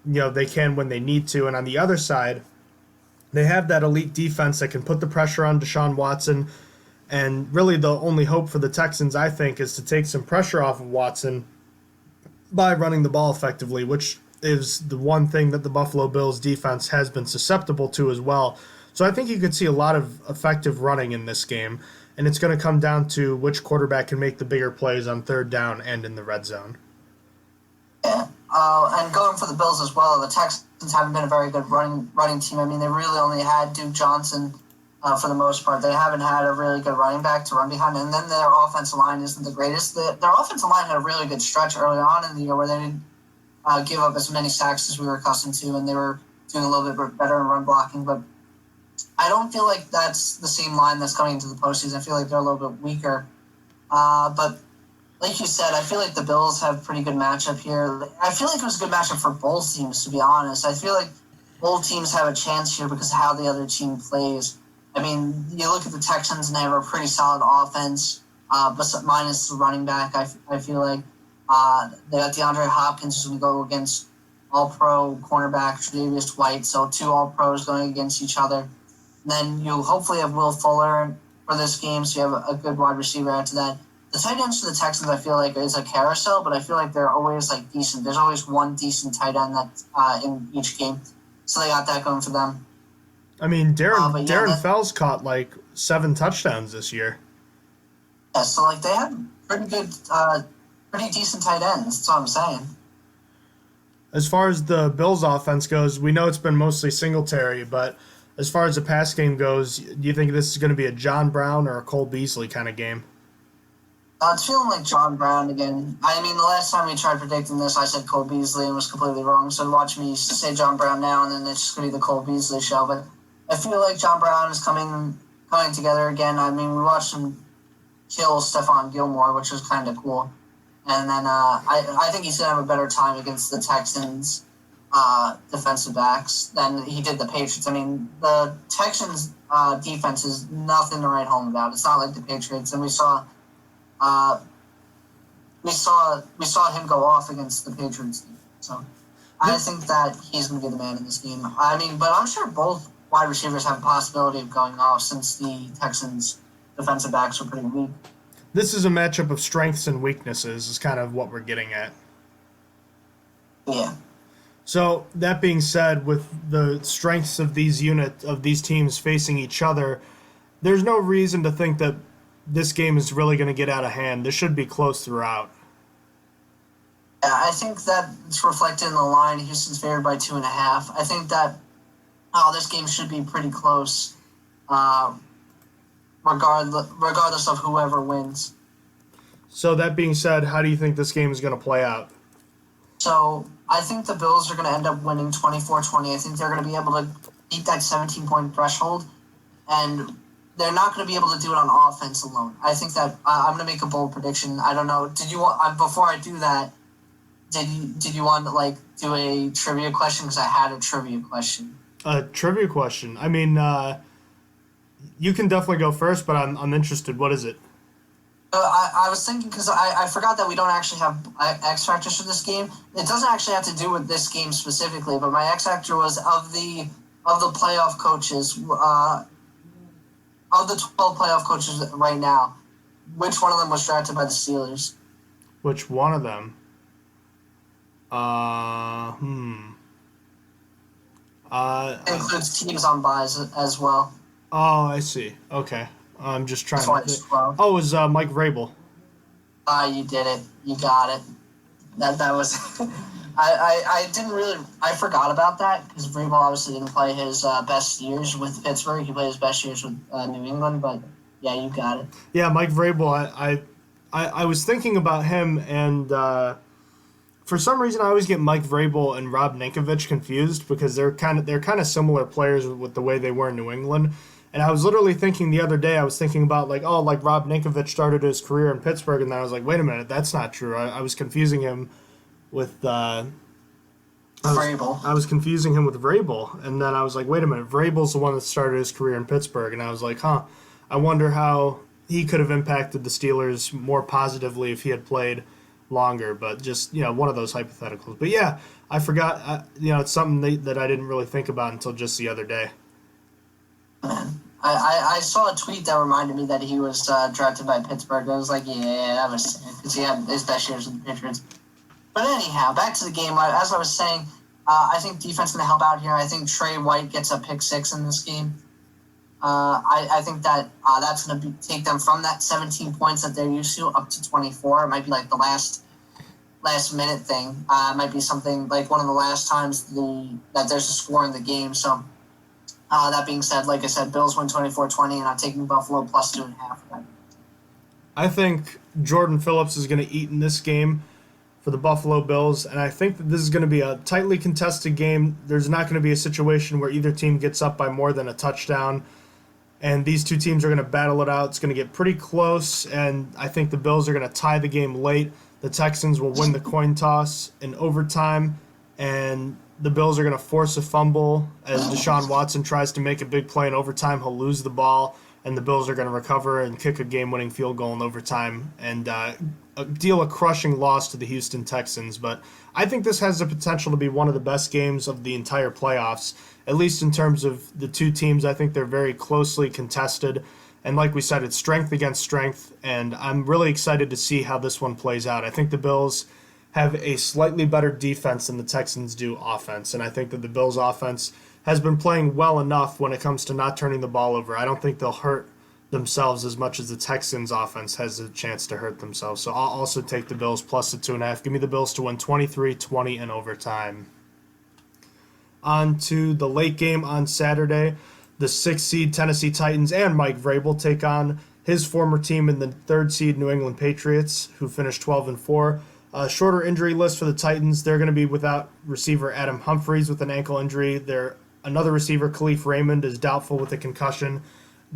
they can when they need to. And on the other side, they have that elite defense that can put the pressure on Deshaun Watson. And really the only hope for the Texans, I think, is to take some pressure off of Watson by running the ball effectively, which is the one thing that the Buffalo Bills defense has been susceptible to as well. So I think you could see a lot of effective running in this game, and it's going to come down to which quarterback can make the bigger plays on third down and in the red zone. Yeah, and going for the Bills as well, the Texans haven't been a very good running team. I mean, they really only had Duke Johnson for the most part. They haven't had a really good running back to run behind, and then their offensive line isn't the greatest. Their offensive line had a really good stretch early on in the year where they didn't give up as many sacks as we were accustomed to, and they were doing a little bit better in run blocking. But I don't feel like that's the same line that's coming into the postseason. I feel like they're a little bit weaker. But like you said, I feel like the Bills have a pretty good matchup here. I feel like it was a good matchup for both teams, to be honest. I feel like both teams have a chance here because of how the other team plays. I mean, you look at the Texans and they have a pretty solid offense, but minus the running back, I feel like. They got DeAndre Hopkins who's going to go against all-pro cornerback Tre'Davious White, so 2 all-pros going against each other. And then you hopefully have Will Fuller for this game, so you have a good wide receiver after that. The tight ends for the Texans, I feel like, is a carousel, but I feel like they're always decent. There's always one decent tight end that in each game, so they got that going for them. I mean, Darren Fells caught 7 touchdowns this year. Yeah, so like they have pretty good, pretty decent tight ends. That's what I'm saying. As far as the Bills' offense goes, we know it's been mostly Singletary, but as far as the pass game goes, do you think this is going to be a John Brown or a Cole Beasley kind of game? It's feeling like John Brown again. I mean, the last time we tried predicting this, I said Cole Beasley and was completely wrong. So watch me say John Brown now, and then it's just going to be the Cole Beasley show. But I feel like John Brown is coming together again. I mean, we watched him kill Stephon Gilmore, which was kind of cool. And then I think he's going to have a better time against the Texans' defensive backs than he did the Patriots. I mean, the Texans' defense is nothing to write home about. It's not like the Patriots. And we saw him go off against the Patriots. So I think that he's going to be the man in this game. I mean, but I'm sure both wide receivers have a possibility of going off since the Texans' defensive backs are pretty weak. This is a matchup of strengths and weaknesses is kind of what we're getting at. Yeah. So that being said, with the strengths of these teams facing each other, there's no reason to think that this game is really going to get out of hand. This should be close throughout. Yeah, I think that it's reflected in the line. Houston's favored by 2.5. I think that this game should be pretty close, regardless of whoever wins. So that being said, how do you think this game is going to play out? So I think the Bills are going to end up winning 24-20. I think they're going to be able to beat that 17-point threshold, and they're not going to be able to do it on offense alone. I think that I'm going to make a bold prediction. I don't know. Did you want before I do that? Did you want to do a trivia question? Because I had a trivia question. A trivia question. I mean, you can definitely go first, but I'm interested. What is it? I was thinking because I forgot that we don't actually have X factors for this game. It doesn't actually have to do with this game specifically, but my X factor was of the playoff coaches, of the 12 playoff coaches right now, which one of them was drafted by the Steelers? Which one of them? It includes teams on buys as well. Oh, I see. Okay. I'm just trying to... Oh, it was Mike Vrabel. You did it. You got it. That was... I didn't really... I forgot about that because Vrabel obviously didn't play his best years with Pittsburgh. He played his best years with New England, but yeah, you got it. Yeah, Mike Vrabel. I was thinking about him, and for some reason I always get Mike Vrabel and Rob Ninkovich confused because they're kind of similar players with the way they were in New England. And I was literally thinking the other day, I was thinking about Rob Ninkovich started his career in Pittsburgh, and then I was like, wait a minute, that's not true. I was confusing him with Vrabel. I was confusing him with Vrabel, and then I was like, wait a minute, Vrabel's the one that started his career in Pittsburgh, and I was like, I wonder how he could have impacted the Steelers more positively if he had played longer, but just, one of those hypotheticals. But yeah, I forgot, it's something that I didn't really think about until just the other day. Man. I saw a tweet that reminded me that he was drafted by Pittsburgh. I was like, yeah, that was because he had his best years with the Patriots. But anyhow, back to the game. As I was saying, I think defense is going to help out here. I think Trey White gets a pick 6 in this game. I think that that's going to take them from that 17 points that they're used to up to 24. It might be like the last minute thing. It might be something like one of the last times that there's a score in the game. So that being said, like I said, Bills win 24-20, and I'm taking Buffalo plus 2.5. I think Jordan Phillips is going to eat in this game for the Buffalo Bills, and I think that this is going to be a tightly contested game. There's not going to be a situation where either team gets up by more than a touchdown, and these two teams are going to battle it out. It's going to get pretty close, and I think the Bills are going to tie the game late. The Texans will win the coin toss in overtime, and the Bills are going to force a fumble as Deshaun Watson tries to make a big play in overtime. He'll lose the ball, and the Bills are going to recover and kick a game-winning field goal in overtime and deal a crushing loss to the Houston Texans. But I think this has the potential to be one of the best games of the entire playoffs, at least in terms of the two teams. I think they're very closely contested. And like we said, it's strength against strength, and I'm really excited to see how this one plays out. I think the Bills have a slightly better defense than the Texans do offense, and I think that the Bills' offense has been playing well enough when it comes to not turning the ball over. I don't think they'll hurt themselves as much as the Texans offense has a chance to hurt themselves. So I'll also take the Bills plus the 2.5. Give me the Bills to win 23-20 in overtime. On to the late game on Saturday. The 6th seed Tennessee Titans and Mike Vrabel take on his former team in the 3rd seed New England Patriots, who finished 12-4. Shorter injury list for the Titans. They're going to be without receiver Adam Humphries with an ankle injury. Another receiver, Khalif Raymond, is doubtful with a concussion.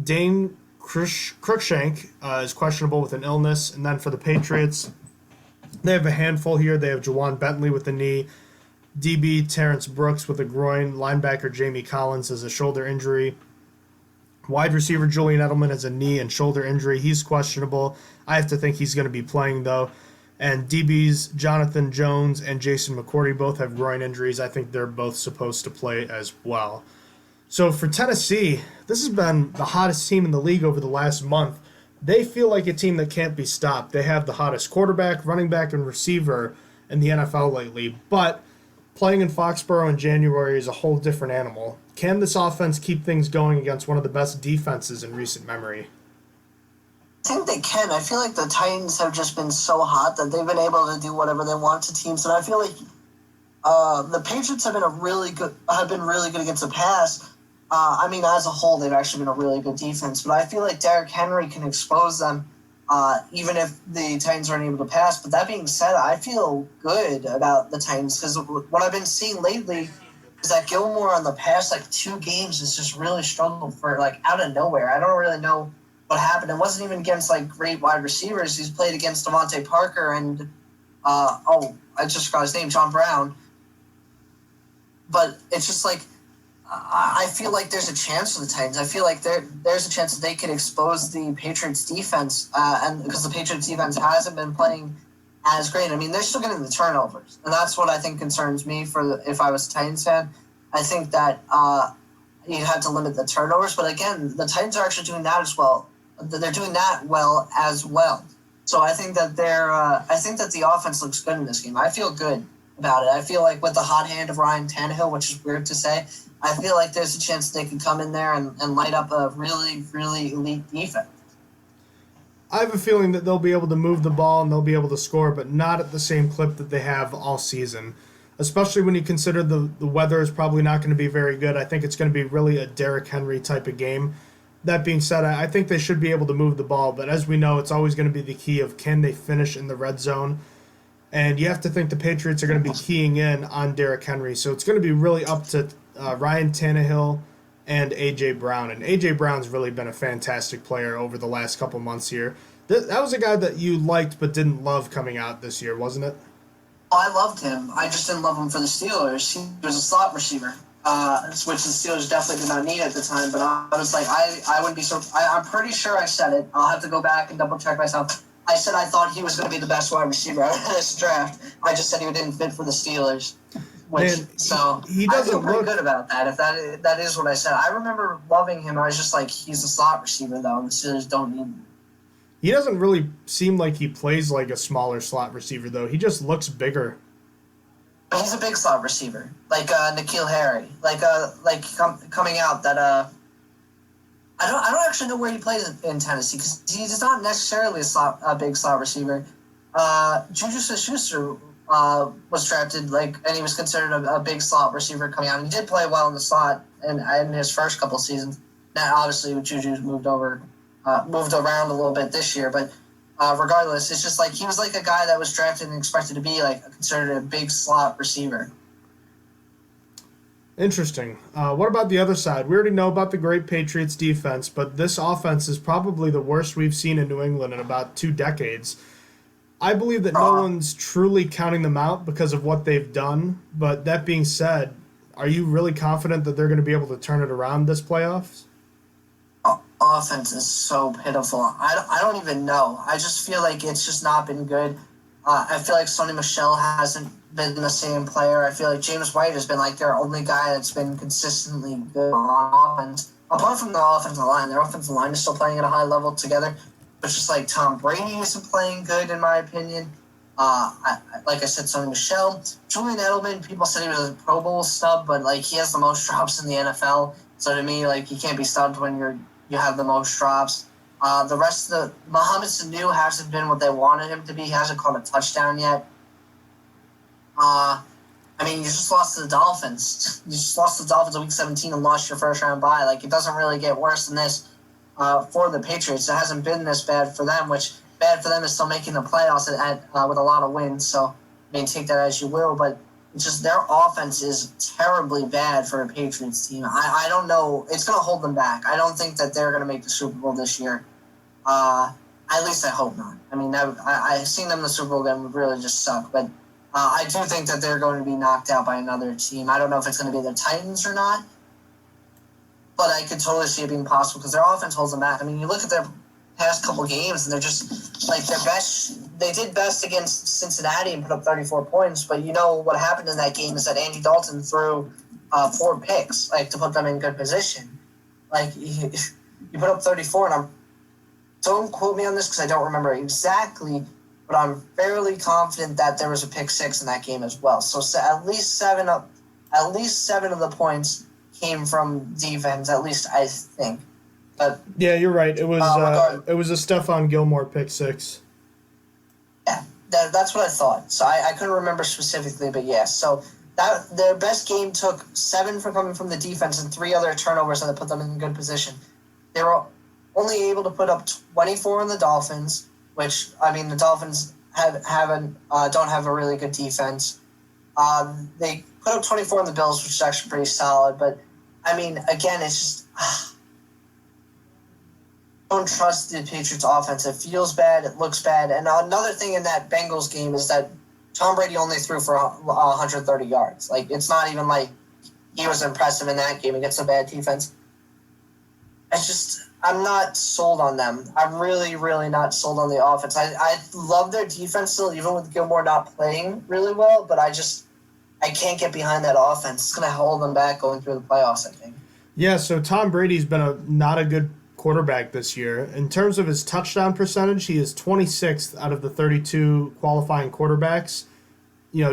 Dane Cruikshank is questionable with an illness. And then for the Patriots, they have a handful here. They have Jawan Bentley with a knee, DB Terrence Brooks with a groin, linebacker Jamie Collins has a shoulder injury, wide receiver Julian Edelman has a knee and shoulder injury. He's questionable. I have to think he's going to be playing, though. And DBs Jonathan Jones and Jason McCourty both have groin injuries. I think they're both supposed to play as well. So for Tennessee, this has been the hottest team in the league over the last month. They feel like a team that can't be stopped. They have the hottest quarterback, running back, and receiver in the NFL lately. But playing in Foxborough in January is a whole different animal. Can this offense keep things going against one of the best defenses in recent memory? I think they can. I feel like the Titans have just been so hot that they've been able to do whatever they want to teams, and I feel like the Patriots have been really good against the pass. As a whole, they've actually been a really good defense, but I feel like Derrick Henry can expose them, even if the Titans aren't able to pass. But that being said, I feel good about the Titans because what I've been seeing lately is that Gilmore on the past 2 games has just really struggled for out of nowhere. I don't really know what happened. It wasn't even against great wide receivers. He's played against Devontae Parker and I just forgot his name, John Brown. But it's just I feel like there's a chance for the Titans. I feel like there's a chance that they could expose the Patriots defense, and because the Patriots defense hasn't been playing as great. They're still getting the turnovers, and that's what I think concerns me if I was a Titans fan. I think that you had to limit the turnovers, but again, the Titans are actually doing that as well. They're doing that well as well. So I think that the offense looks good in this game. I feel good about it. I feel like with the hot hand of Ryan Tannehill, which is weird to say, I feel like there's a chance they can come in there and light up a really, really elite defense. I have a feeling that they'll be able to move the ball and they'll be able to score, but not at the same clip that they have all season, especially when you consider the weather is probably not going to be very good. I think it's going to be really a Derrick Henry type of game. That being said, I think they should be able to move the ball, but as we know, it's always going to be the key of can they finish in the red zone. And you have to think the Patriots are going to be keying in on Derrick Henry, so it's going to be really up to Ryan Tannehill and A.J. Brown. And A.J. Brown's really been a fantastic player over the last couple months here. That was a guy that you liked but didn't love coming out this year, wasn't it? I loved him. I just didn't love him for the Steelers. He was a slot receiver, which the Steelers definitely did not need at the time. But I was I wouldn't be so... I'm pretty sure I said it. I'll have to go back and double-check myself. I said I thought he was going to be the best wide receiver out of this draft. I just said he didn't fit for the Steelers. I feel pretty good about that. If that is what I said. I remember loving him. I was just he's a slot receiver, though, and the Steelers don't need him. He doesn't really seem like he plays like a smaller slot receiver, though. He just looks bigger. But he's a big slot receiver, like N'Keal Harry, coming out that I don't actually know where he plays in Tennessee because he's not necessarily a big slot receiver. Juju Smith-Schuster was drafted and he was considered a big slot receiver coming out. And he did play well in the slot in his first couple seasons. Now, obviously, Juju's moved around a little bit this year, but regardless, it's just he was a guy that was drafted and expected to be considered a big slot receiver. Interesting. What about the other side? We already know about the great Patriots defense, but this offense is probably the worst we've seen in New England in about 2 decades. I believe that no one's truly counting them out because of what they've done, but that being said, are you really confident that they're going to be able to turn it around this playoffs? Offense is so pitiful. I don't even know. I just feel like it's just not been good. I feel like Sonny Michel hasn't been the same player. I feel like James White has been their only guy that's been consistently good on offense. Apart from the offensive line, their offensive line is still playing at a high level together. But just Tom Brady isn't playing good, in my opinion. Like I said, Sonny Michel. Julian Edelman, people said he was a Pro Bowl snub, but he has the most drops in the NFL. So to me, you can't be stubbed when you have the most drops. The rest of the Mohamed Sanu hasn't been what they wanted him to be. He hasn't caught a touchdown yet. You just lost to the Dolphins. You just lost to the Dolphins in Week 17 and lost your first round bye. Like, it doesn't really get worse than this for the Patriots. It hasn't been this bad for them, which bad for them is still making the playoffs with a lot of wins. So, take that as you will. But it's just their offense is terribly bad for a Patriots team. I don't know. It's going to hold them back. I don't think that they're going to make the Super Bowl this year. At least I hope not. I've seen them in the Super Bowl game would really just suck. But I do think that they're going to be knocked out by another team. I don't know if it's going to be the Titans or not, but I could totally see it being possible because their offense holds them back. You look at their past couple games, and they're just like their best. They did best against Cincinnati and put up 34 points, but what happened in that game is that Andy Dalton threw 4 picks, to put them in good position. You put up 34, and don't quote me on this because I don't remember exactly, but I'm fairly confident that there was a pick 6 in that game as well. So at least seven of the points came from defense. At least I think. But yeah, you're right. It was a Stephon Gilmore pick 6. Yeah, that's what I thought. So I couldn't remember specifically, but yeah. So their best game took 7 from coming from the defense and 3 other turnovers, and that put them in a good position. They were only able to put up 24 on the Dolphins, which the Dolphins don't have a really good defense. They put up 24 on the Bills, which is actually pretty solid. But again, it's just. Don't trust the Patriots offense. It feels bad. It looks bad. And another thing in that Bengals game is that Tom Brady only threw for 130 yards. It's not even like he was impressive in that game against a bad defense. I'm not sold on them. I'm really, really not sold on the offense. I love their defense still, even with Gilmore not playing really well, but I can't get behind that offense. It's going to hold them back going through the playoffs, I think. Yeah, so Tom Brady's been not a good quarterback this year. In terms of his touchdown percentage, he is 26th out of the 32 qualifying quarterbacks.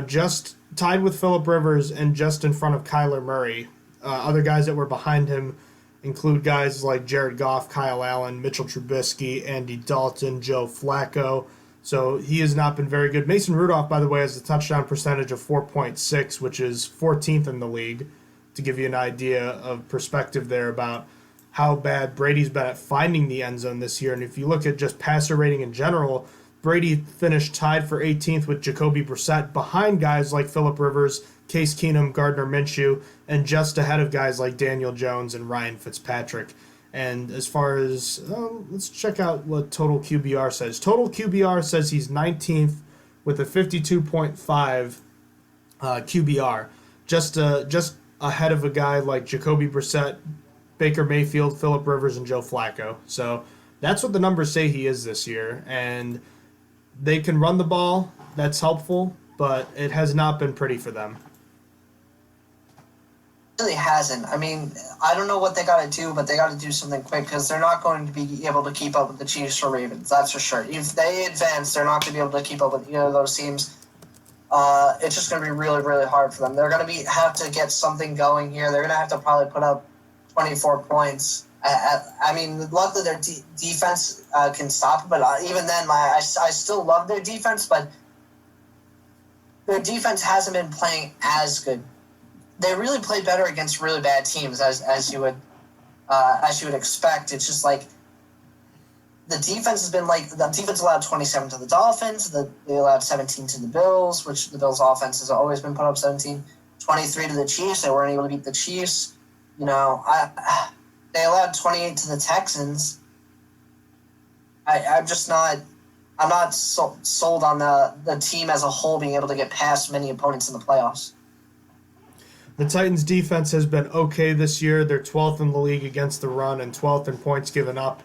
Just tied with Phillip Rivers and just in front of Kyler Murray. Other guys that were behind him include guys like Jared Goff, Kyle Allen, Mitchell Trubisky, Andy Dalton, Joe Flacco. So he has not been very good. Mason Rudolph, by the way, has a touchdown percentage of 4.6, which is 14th in the league, to give you an idea of perspective there about how bad Brady's been at finding the end zone this year. And if you look at just passer rating in general, Brady finished tied for 18th with Jacoby Brissett, behind guys like Phillip Rivers, Case Keenum, Gardner Minshew, and just ahead of guys like Daniel Jones and Ryan Fitzpatrick. And as far as, let's check out what Total QBR says. Total QBR says he's 19th with a 52.5 QBR, just ahead of a guy like Jacoby Brissett, Baker Mayfield, Phillip Rivers, and Joe Flacco. So that's what the numbers say he is this year. And they can run the ball. That's helpful, but it has not been pretty for them. It really hasn't. I don't know what they got to do, but they got to do something quick because they're not going to be able to keep up with the Chiefs or Ravens. That's for sure. If they advance, they're not going to be able to keep up with either of those teams. It's just going to be really, really hard for them. They're going to have to get something going here. They're going to have to probably put up 24 points. Luckily their defense can stop it, but even then, I still love their defense, but their defense hasn't been playing as good. They really play better against really bad teams, as you would expect. It's just like the defense has been the defense allowed 27 to the Dolphins. They allowed 17 to the Bills, which the Bills' offense has always been put up 17. 23 to the Chiefs. They weren't able to beat the Chiefs. They allowed 28 to the Texans. I'm not sold on the team as a whole being able to get past many opponents in the playoffs. The Titans' defense has been okay this year. They're 12th in the league against the run and 12th in points given up,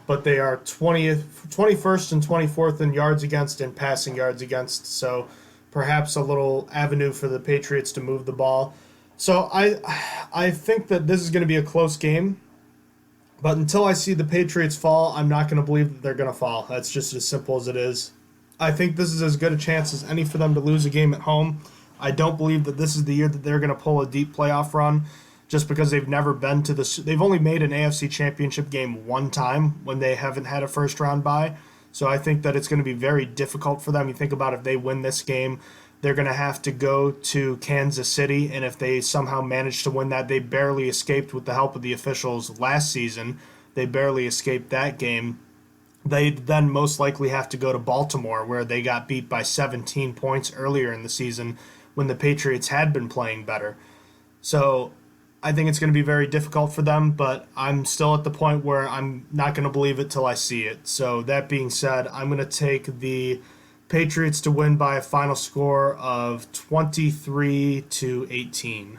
but they are 21st and 24th in yards against and passing yards against, so perhaps a little avenue for the Patriots to move the ball. So I think that this is going to be a close game, but until I see the Patriots fall, I'm not going to believe that they're going to fall. That's just as simple as it is. I think this is as good a chance as any for them to lose a game at home. I don't believe that this is the year that they're going to pull a deep playoff run. just because they've never been to they've only made an AFC Championship game one time when they haven't had a first round bye. So I think that it's going to be very difficult for them. You think about if they win this game, they're going to have to go to Kansas City, and if they somehow manage to win that, they barely escaped with the help of the officials last season. They barely escaped that game. They then most likely have to go to Baltimore, where they got beat by 17 points earlier in the season when the Patriots had been playing better. So I think it's going to be very difficult for them, but I'm still at the point where I'm not going to believe it till I see it. So that being said, I'm going to take the Patriots to win by a final score of 23-18.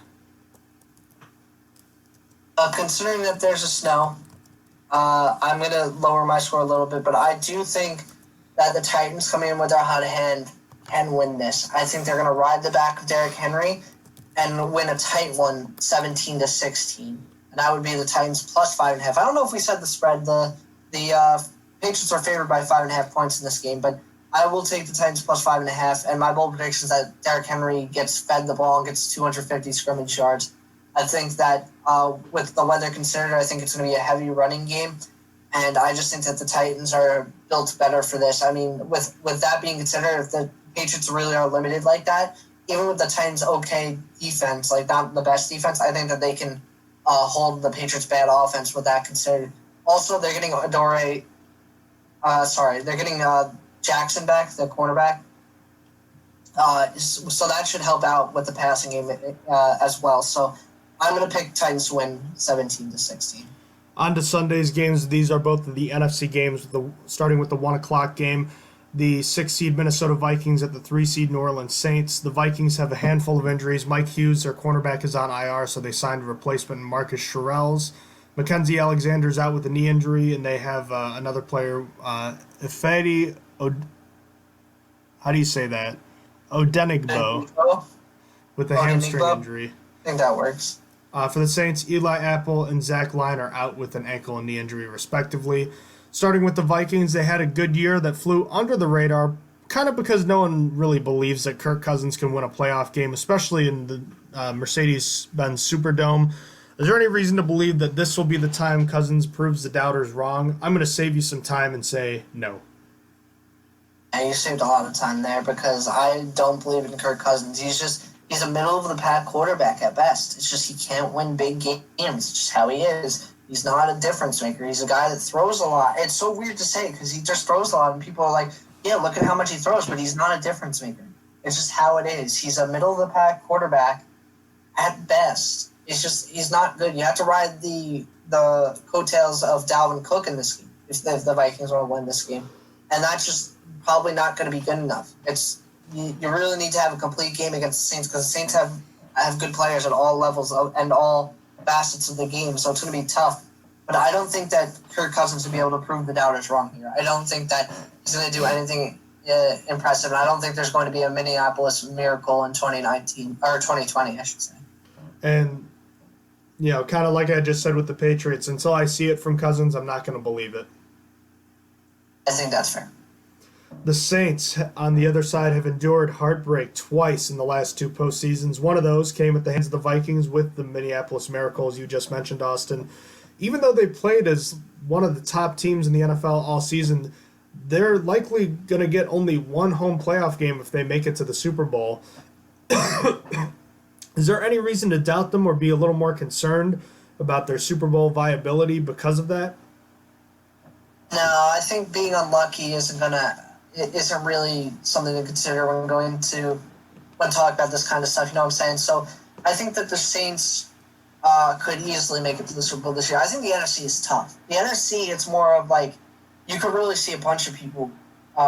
Considering that there's a snow, I'm going to lower my score a little bit, but I do think that the Titans coming in with their hot hand can win this. I think they're going to ride the back of Derrick Henry and win a tight one, 17-16. And that would be the Titans plus 5.5. I don't know if we said the spread. The Patriots are favored by 5.5 points in this game, but I will take the Titans plus 5.5, and my bold prediction is that Derrick Henry gets fed the ball and gets 250 scrimmage yards. I think that with the weather considered, I think it's going to be a heavy running game, and I just think that the Titans are built better for this. I mean, with that being considered, if the Patriots really are limited like that, even with the Titans' okay defense, like not the best defense, I think that they can hold the Patriots' bad offense with that considered. Also, they're getting Jackson back, the cornerback. So that should help out with the passing game as well. So I'm going to pick Titans to win 17-16. On to Sunday's games. These are both of the NFC games, starting with the 1 o'clock game. The 6-seed Minnesota Vikings at the 3-seed New Orleans Saints. The Vikings have a handful of injuries. Mike Hughes, their cornerback, is on IR, so they signed a replacement, Marcus Sherels. Mackenzie Alexander's out with a knee injury, and they have another player, Ifedi. How do you say that? Odenigbo, with a hamstring injury. I think that works. For the Saints, Eli Apple and Zach Line are out with an ankle and knee injury, respectively. Starting with the Vikings, they had a good year that flew under the radar, kind of because no one really believes that Kirk Cousins can win a playoff game, especially in the Mercedes-Benz Superdome. Is there any reason to believe that this will be the time Cousins proves the doubters wrong? I'm going to save you some time and say no. And you saved a lot of time there because I don't believe in Kirk Cousins. He's a middle-of-the-pack quarterback at best. It's just he can't win big games. It's just how he is. He's not a difference maker. He's a guy that throws a lot. It's so weird to say because he just throws a lot, and people are like, yeah, look at how much he throws, but he's not a difference maker. It's just how it is. He's a middle-of-the-pack quarterback at best. He's not good. You have to ride the coattails of Dalvin Cook in this game if the Vikings want to win this game. And that's just probably not going to be good enough. You really need to have a complete game against the Saints because the Saints have good players at all levels and all facets of the game, so it's going to be tough. But I don't think that Kirk Cousins will be able to prove the doubters wrong here. I don't think that he's going to do anything impressive, and I don't think there's going to be a Minneapolis miracle in 2019 or 2020, I should say. And kind of like I just said with the Patriots, until I see it from Cousins, I'm not going to believe it. I think that's fair. The Saints, on the other side, have endured heartbreak twice in the last 2 postseasons. One of those came at the hands of the Vikings with the Minneapolis Miracle, as you just mentioned, Austin. Even though they played as one of the top teams in the NFL all season, they're likely going to get only one home playoff game if they make it to the Super Bowl. Is there any reason to doubt them or be a little more concerned about their Super Bowl viability because of that? No, I think being unlucky isn't really something to consider when talking about this kind of stuff. You know what I'm saying? So I think that the Saints could easily make it to the Super Bowl this year. I think the NFC is tough. The NFC, it's more of like you could really see a bunch of people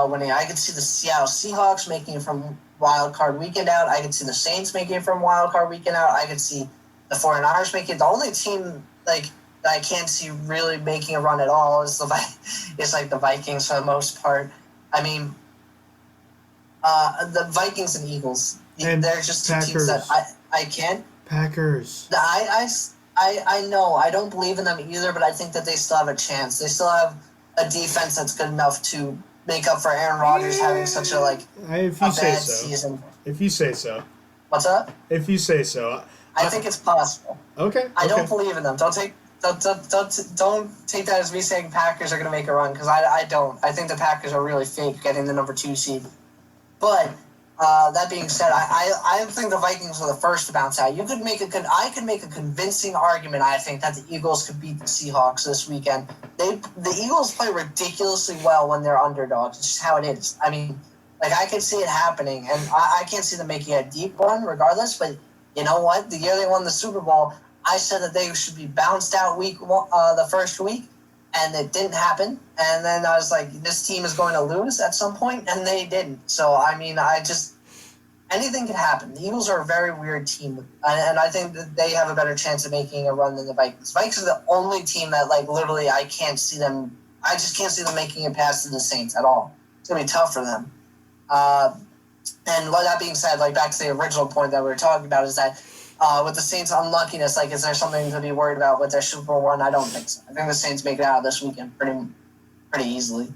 winning. I could see the Seattle Seahawks making it from Wild-Card Weekend out. I could see the Saints making it from Wild-Card Weekend out. I could see the 49ers making it. The only team that I can't see really making a run at all is the Vikings for the most part. I mean, the Vikings and Eagles. And they're just two Packers. teams that I can't. Packers. I know. I don't believe in them either, but I think that they still have a chance. They still have a defense that's good enough to make up for Aaron Rodgers having such a bad season. If you say so. What's up? If you say so. I think it's possible. Okay. I don't believe in them. Don't take that as me saying Packers are going to make a run, because I don't. I think the Packers are really fake getting the number 2 seed. But that being said, I think the Vikings are the first to bounce out. I could make a convincing argument, I think, that the Eagles could beat the Seahawks this weekend. The Eagles play ridiculously well when they're underdogs. It's just how it is. I mean, like, I can see it happening, and I can't see them making a deep run regardless, but you know what? The year they won the Super Bowl, I said that they should be bounced out the first week, and it didn't happen. And then I was like, this team is going to lose at some point, and they didn't. So, I mean, anything can happen. The Eagles are a very weird team, and I think that they have a better chance of making a run than the Vikings. Vikings are the only team that, like, literally I just can't see them making it past the Saints at all. It's going to be tough for them. And with that being said, like, back to the original point that we were talking about, is that with the Saints' unluckiness, like, is there something to be worried about with their Super Bowl run? I don't think so. I think the Saints make it out this weekend pretty easily.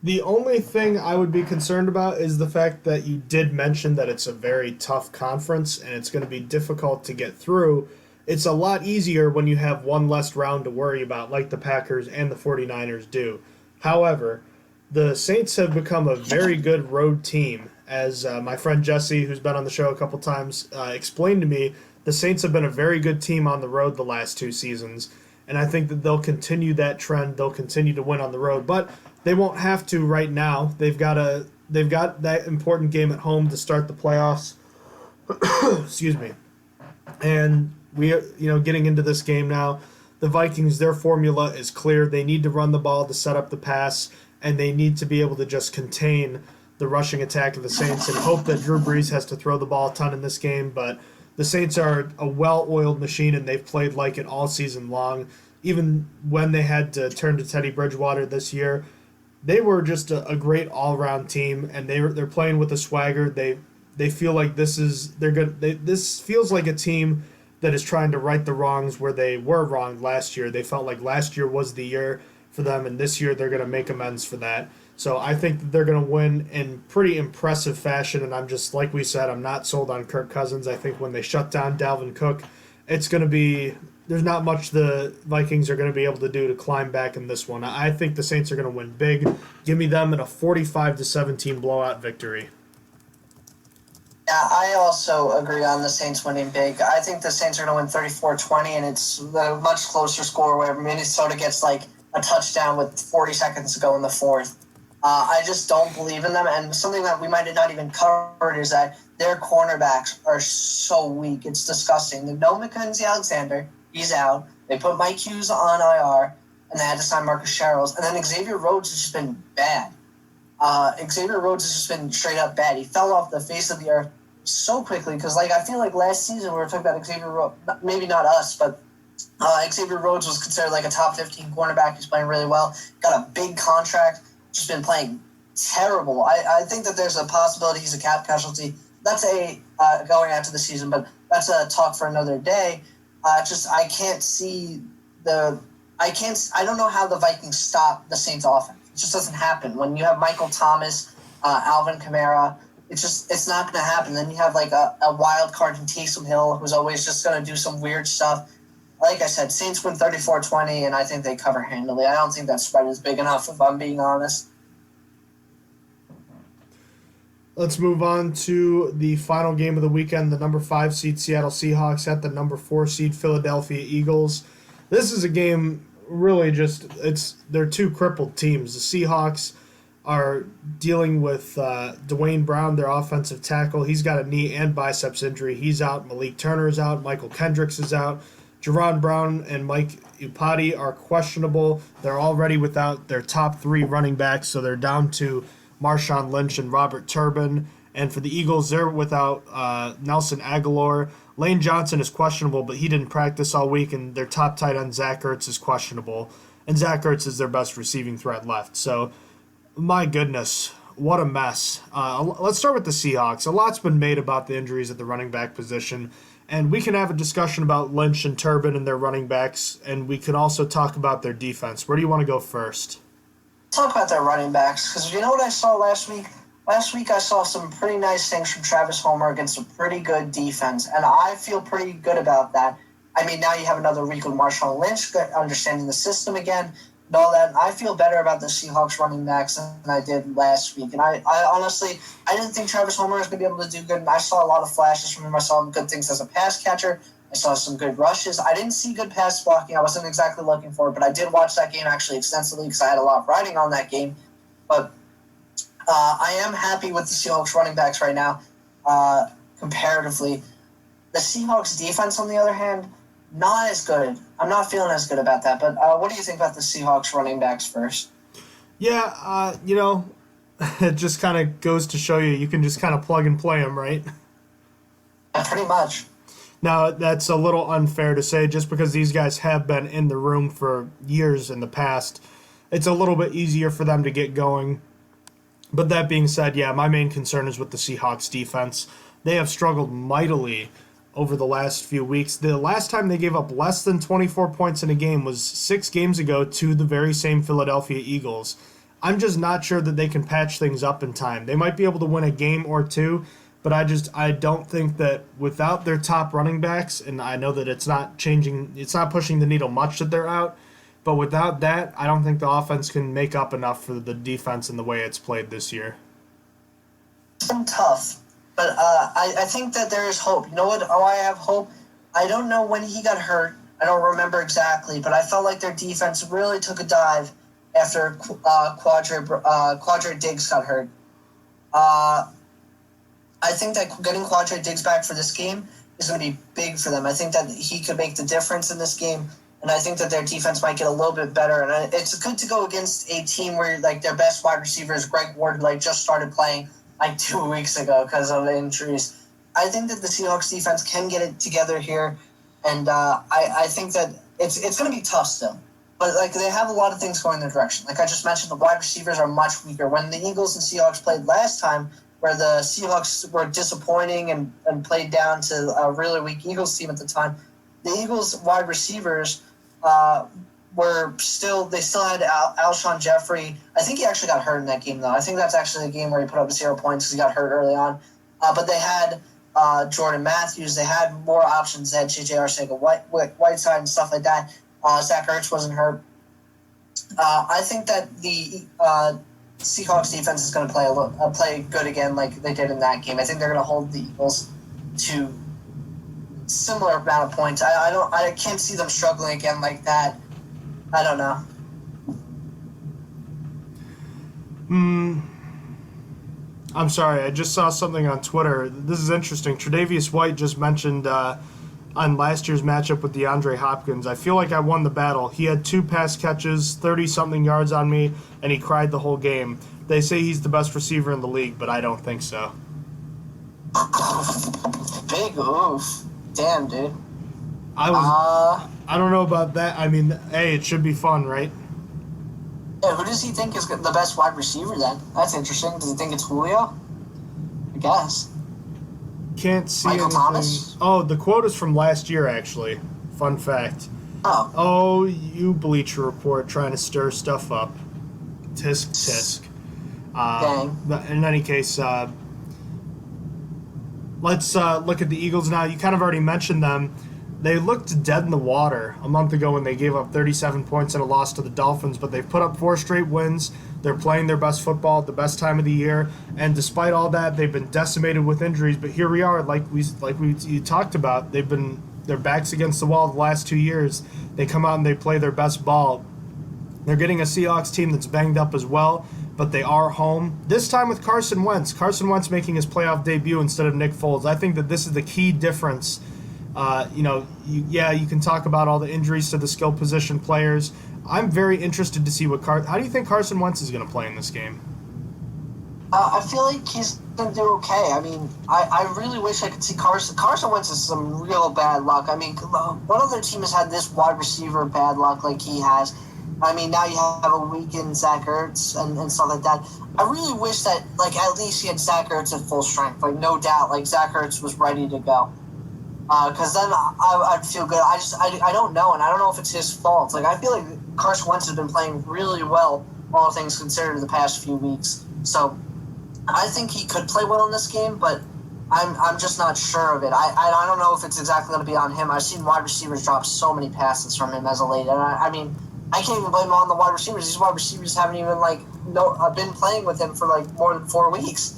The only thing I would be concerned about is the fact that you did mention that it's a very tough conference and it's going to be difficult to get through. It's a lot easier when you have one less round to worry about, like the Packers and the 49ers do. However, the Saints have become a very good road team. As my friend Jesse, who's been on the show a couple times, explained to me, the Saints have been a very good team on the road the last 2 seasons, and I think that they'll continue that trend. They'll continue to win on the road, but they won't have to right now. They've got that important game at home to start the playoffs. Excuse me. And getting into this game now, the Vikings, their formula is clear. They need to run the ball to set up the pass, and they need to be able to just contain the rushing attack of the Saints and hope that Drew Brees has to throw the ball a ton in this game. But the Saints are a well-oiled machine, and they've played like it all season long. Even when they had to turn to Teddy Bridgewater this year, they were just a great all-around team, and they're playing with a swagger. They feel like this feels like a team that is trying to right the wrongs where they were wronged last year. They felt like last year was the year for them, and this year they're going to make amends for that. So I think that they're going to win in pretty impressive fashion, and I'm just, like we said, I'm not sold on Kirk Cousins. I think when they shut down Dalvin Cook, it's going to be, there's not much the Vikings are going to be able to do to climb back in this one. I think the Saints are going to win big. Give me them in a 45-17 blowout victory. Yeah, I also agree on the Saints winning big. I think the Saints are going to win 34-20, and it's a much closer score where Minnesota gets like a touchdown with 40 seconds to go in the fourth. I just don't believe in them, and something that we might have not even covered is that their cornerbacks are so weak. It's disgusting. They know Mackenzie Alexander. He's out. They put Mike Hughes on IR, and they had to sign Marcus Sherrills. And then Xavier Rhodes has just been bad. Xavier Rhodes has just been straight up bad. He fell off the face of the earth so quickly because, like, I feel like last season we were talking about Xavier Rhodes, maybe not us, but Xavier Rhodes was considered like a top 15 cornerback. He's playing really well. Got a big contract. Just been playing terrible. I think that there's a possibility he's a cap casualty. That's going out to the season, but that's a talk for another day. I don't know how the Vikings stop the Saints offense. It just doesn't happen. When you have Michael Thomas, Alvin Kamara, it's not going to happen. Then you have like a wild card in Taysom Hill, who's always just going to do some weird stuff. Like I said, Saints win 34-20, and I think they cover handily. I don't think that spread is big enough, if I'm being honest. Let's move on to the final game of the weekend, the number 5 seed Seattle Seahawks at the number 4 seed Philadelphia Eagles. This is a game really they're two crippled teams. The Seahawks are dealing with Dwayne Brown, their offensive tackle. He's got a knee and biceps injury. He's out. Malik Turner is out. Michael Kendricks is out. Jerron Brown and Mike Iupati are questionable. They're already without their top 3 running backs, so they're down to Marshawn Lynch and Robert Turbin. And for the Eagles, they're without Nelson Aguilar. Lane Johnson is questionable, but he didn't practice all week, and their top tight end, Zach Ertz, is questionable. And Zach Ertz is their best receiving threat left. So, my goodness, what a mess. Let's start with the Seahawks. A lot's been made about the injuries at the running back position. And we can have a discussion about Lynch and Turbin and their running backs, and we can also talk about their defense. Where do you want to go first? Talk about their running backs, because you know what I saw last week? last week I saw some pretty nice things from Travis Homer against a pretty good defense, and I feel pretty good about that. I mean, now you have another week with Marshawn Lynch, understanding the system again, and all that. And I feel better about the Seahawks running backs than I did last week. And I honestly, I didn't think Travis Homer was going to be able to do good, and I saw a lot of flashes from him. I saw good things as a pass catcher. I saw some good rushes. I didn't see good pass blocking. I wasn't exactly looking for it, but I did watch that game actually extensively because I had a lot of writing on that game. But I am happy with the Seahawks running backs right now, comparatively. The Seahawks defense, on the other hand, not as good. I'm not feeling as good about that. But what do you think about the Seahawks running backs first? Yeah, it just kind of goes to show you can just kind of plug and play them, right? Yeah, pretty much. Now, that's a little unfair to say just because these guys have been in the room for years in the past. It's a little bit easier for them to get going. But that being said, yeah, my main concern is with the Seahawks defense. They have struggled mightily over the last few weeks. The last time they gave up less than 24 points in a game was 6 games ago to the very same Philadelphia Eagles. I'm just not sure that they can patch things up in time. They might be able to win a game or two, but I don't think that without their top running backs, and I know that it's not pushing the needle much that they're out, but without that, I don't think the offense can make up enough for the defense and the way it's played this year. It's been tough, but I think that there is hope. You know what? Oh, I have hope. I don't know when he got hurt. I don't remember exactly, but I felt like their defense really took a dive after Quadre Diggs got hurt. I think that getting Quadre Diggs back for this game is going to be big for them. I think that he could make the difference in this game, and I think that their defense might get a little bit better. And it's good to go against a team where like their best wide receiver is Greg Ward, who just started playing 2 weeks ago because of the injuries. I think that the Seahawks defense can get it together here, and I think that it's going to be tough still. But they have a lot of things going in their direction. Like I just mentioned, the wide receivers are much weaker. When the Eagles and Seahawks played last time, where the Seahawks were disappointing and played down to a really weak Eagles team at the time, the Eagles wide receivers still had Alshon Jeffrey. I think he actually got hurt in that game, though. I think that's actually the game where he put up 0 points because he got hurt early on. But they had Jordan Matthews. They had more options. They had J.J. Arcega-Whiteside and stuff like that. Zach Ertz wasn't hurt. I think that the Seahawks defense is going to play good again like they did in that game. I think they're going to hold the Eagles to similar amount of points. I can't see them struggling again like that. I don't know. I'm sorry, I just saw something on Twitter. This is interesting. Tre'Davious White just mentioned on last year's matchup with DeAndre Hopkins, I feel like I won the battle. He had 2 pass catches, 30-something yards on me, and he cried the whole game. They say he's the best receiver in the league, but I don't think so. Big oof. Damn, dude. I don't know about that. I mean, hey, it should be fun, right? Yeah, who does he think is the best wide receiver then? That's interesting. Does he think it's Julio? I guess. Can't see Michael anything. Thomas? Oh, the quote is from last year, actually. Fun fact. Oh, you Bleacher Report trying to stir stuff up. Tisk, tisk. Dang. In any case, let's look at the Eagles now. You kind of already mentioned them. They looked dead in the water a month ago when they gave up 37 points in a loss to the Dolphins, but they've put up 4 straight wins. They're playing their best football at the best time of the year, and despite all that, they've been decimated with injuries. But here we are, you talked about. They've been their backs against the wall the last 2 years. They come out and they play their best ball. They're getting a Seahawks team that's banged up as well, but they are home. This time with Carson Wentz. Carson Wentz making his playoff debut instead of Nick Foles. I think that this is the key difference. You can talk about all the injuries to the skill position players. I'm very interested to see how do you think Carson Wentz is going to play in this game? I feel like he's going to do okay. I mean, I really wish I could see Carson. Carson Wentz is some real bad luck. I mean, what other team has had this wide receiver bad luck like he has? I mean, now you have a weakened Zach Ertz and stuff like that. I really wish that, at least he had Zach Ertz at full strength. No doubt, Zach Ertz was ready to go. Because then I'd feel good. I don't know, and I don't know if it's his fault. I feel like Carson Wentz has been playing really well, all things considered, the past few weeks. So I think he could play well in this game, but I'm just not sure of it. I don't know if it's exactly going to be on him. I've seen wide receivers drop so many passes from him as of late, and I mean, I can't even blame him on the wide receivers. These wide receivers haven't even been playing with him for more than 4 weeks.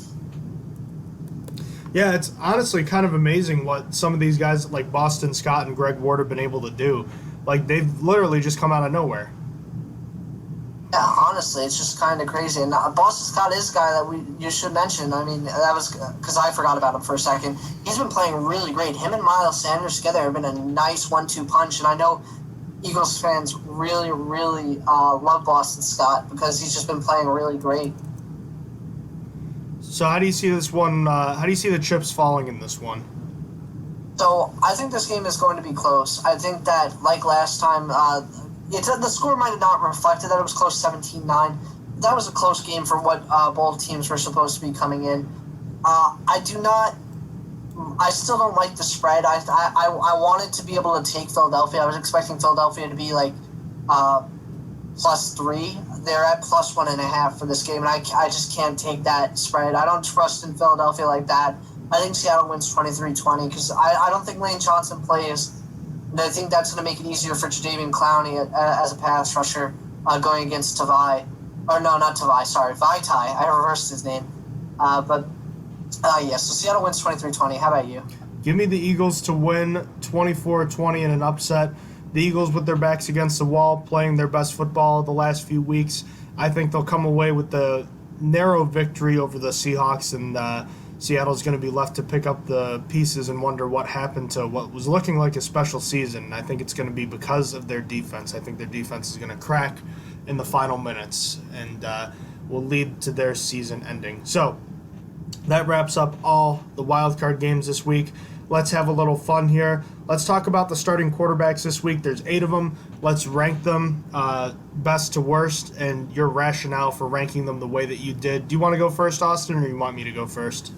Yeah, it's honestly kind of amazing what some of these guys like Boston Scott and Greg Ward have been able to do. Like, they've literally just come out of nowhere. Yeah, honestly, it's just kind of crazy. And Boston Scott is a guy that you should mention. I mean, that was because I forgot about him for a second. He's been playing really great. Him and Miles Sanders together have been a nice 1-2 punch. And I know Eagles fans really, really love Boston Scott because he's just been playing really great. So how do you see this one? How do you see the chips falling in this one? So I think this game is going to be close. I think that, like last time, the score might have not reflected that it was close 17-9. That was a close game for what both teams were supposed to be coming in. I still don't like the spread. I wanted to be able to take Philadelphia. I was expecting Philadelphia to be +3. They're at +1.5 for this game, and I just can't take that spread. I don't trust in Philadelphia like that. I think Seattle wins 23-20 because I don't think Lane Johnson plays. And I think that's going to make it easier for Jadeveon Clowney as a pass rusher going against Tavai. Or no, not Tavai, sorry, Vaitai. I reversed his name. So Seattle wins 23-20. How about you? Give me the Eagles to win 24-20 in an upset. The Eagles with their backs against the wall, playing their best football the last few weeks. I think they'll come away with the narrow victory over the Seahawks, and Seattle's going to be left to pick up the pieces and wonder what happened to what was looking like a special season. I think it's going to be because of their defense. I think their defense is going to crack in the final minutes and will lead to their season ending. So that wraps up all the wild card games this week. Let's have a little fun here. Let's talk about the starting quarterbacks this week. There's 8 of them. Let's rank them best to worst and your rationale for ranking them the way that you did. Do you want to go first, Austin, or you want me to go first?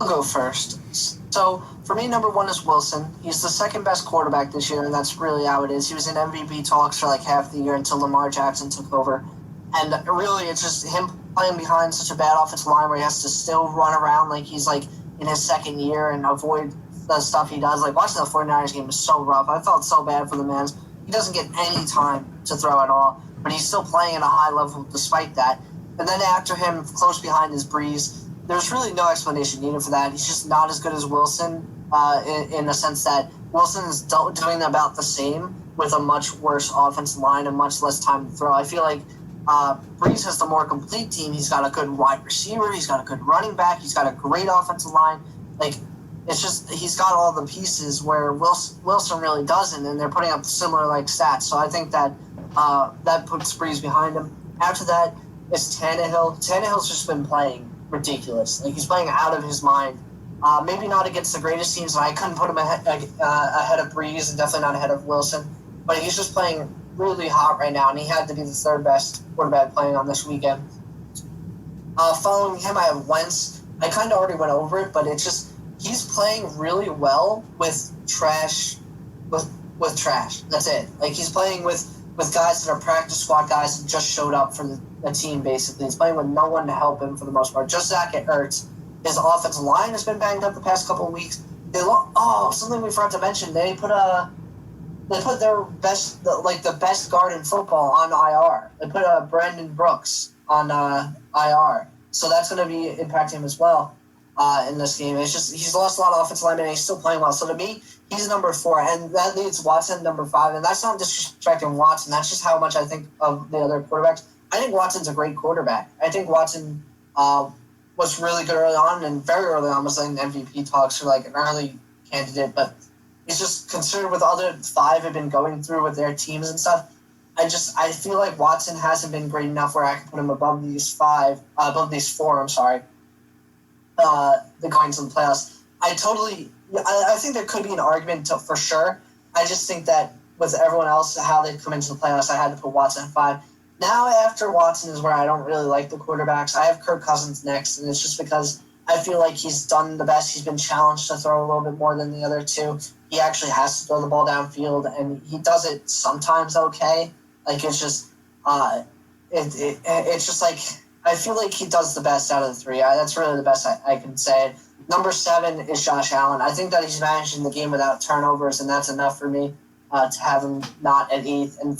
I'll go first. So, for me, number 1 is Wilson. He's the second best quarterback this year, and that's really how it is. He was in MVP talks for half the year until Lamar Jackson took over. And really, it's just him playing behind such a bad offensive line where he has to still run around like he's in his second year and avoid the stuff he does. Watching the 49ers game was so rough. I felt so bad for the man. He doesn't get any time to throw at all, but he's still playing at a high level despite that. And then after him, close behind is Breeze. There's really no explanation needed for that. He's just not as good as Wilson in the sense that Wilson is doing about the same with a much worse offensive line and much less time to throw. I feel like Breeze has the more complete team. He's got a good wide receiver. He's got a good running back. He's got a great offensive line. It's just he's got all the pieces where Wilson really doesn't, and they're putting up similar stats. So I think that that puts Breeze behind him. After that, it's Tannehill. Tannehill's just been playing ridiculous. He's playing out of his mind. Maybe not against the greatest teams, and I couldn't put him ahead of Breeze and definitely not ahead of Wilson. But he's just playing really hot right now, and he had to be the third best quarterback playing on this weekend. Following him, I have Wentz. I kind of already went over it, but it's just he's playing really well with trash. With trash. That's it. He's playing with guys that are practice squad guys that just showed up for the team, basically. He's playing with no one to help him for the most part. Just Zach Ertz. His offensive line has been banged up the past couple of weeks. Something we forgot to mention. They put their best, the best guard in football on IR. They put Brandon Brooks on IR. So that's going to be impacting him as well in this game. It's just he's lost a lot of offensive linemen and he's still playing well. So to me, he's number 4, and that leaves Watson number 5. And that's not disrespecting Watson. That's just how much I think of the other quarterbacks. I think Watson's a great quarterback. I think Watson was really good early on, and very early on was in MVP talks for an early candidate. But he's just considered with other 5 have been going through with their teams and stuff. I feel like Watson hasn't been great enough where I can put him above these 4. I'm sorry. The going to the playoffs. I think there could be an argument for sure. I just think that with everyone else, how they come into the playoffs, I had to put Watson at 5. Now, after Watson is where I don't really like the quarterbacks. I have Kirk Cousins next, and it's just because I feel like he's done the best. He's been challenged to throw a little bit more than the other 2. He actually has to throw the ball downfield, and he does it sometimes okay. It's just, it's just I feel like he does the best out of the three. That's really the best I can say. Number 7 is Josh Allen. I think that he's managing the game without turnovers, and that's enough for me to have him not at 8th. And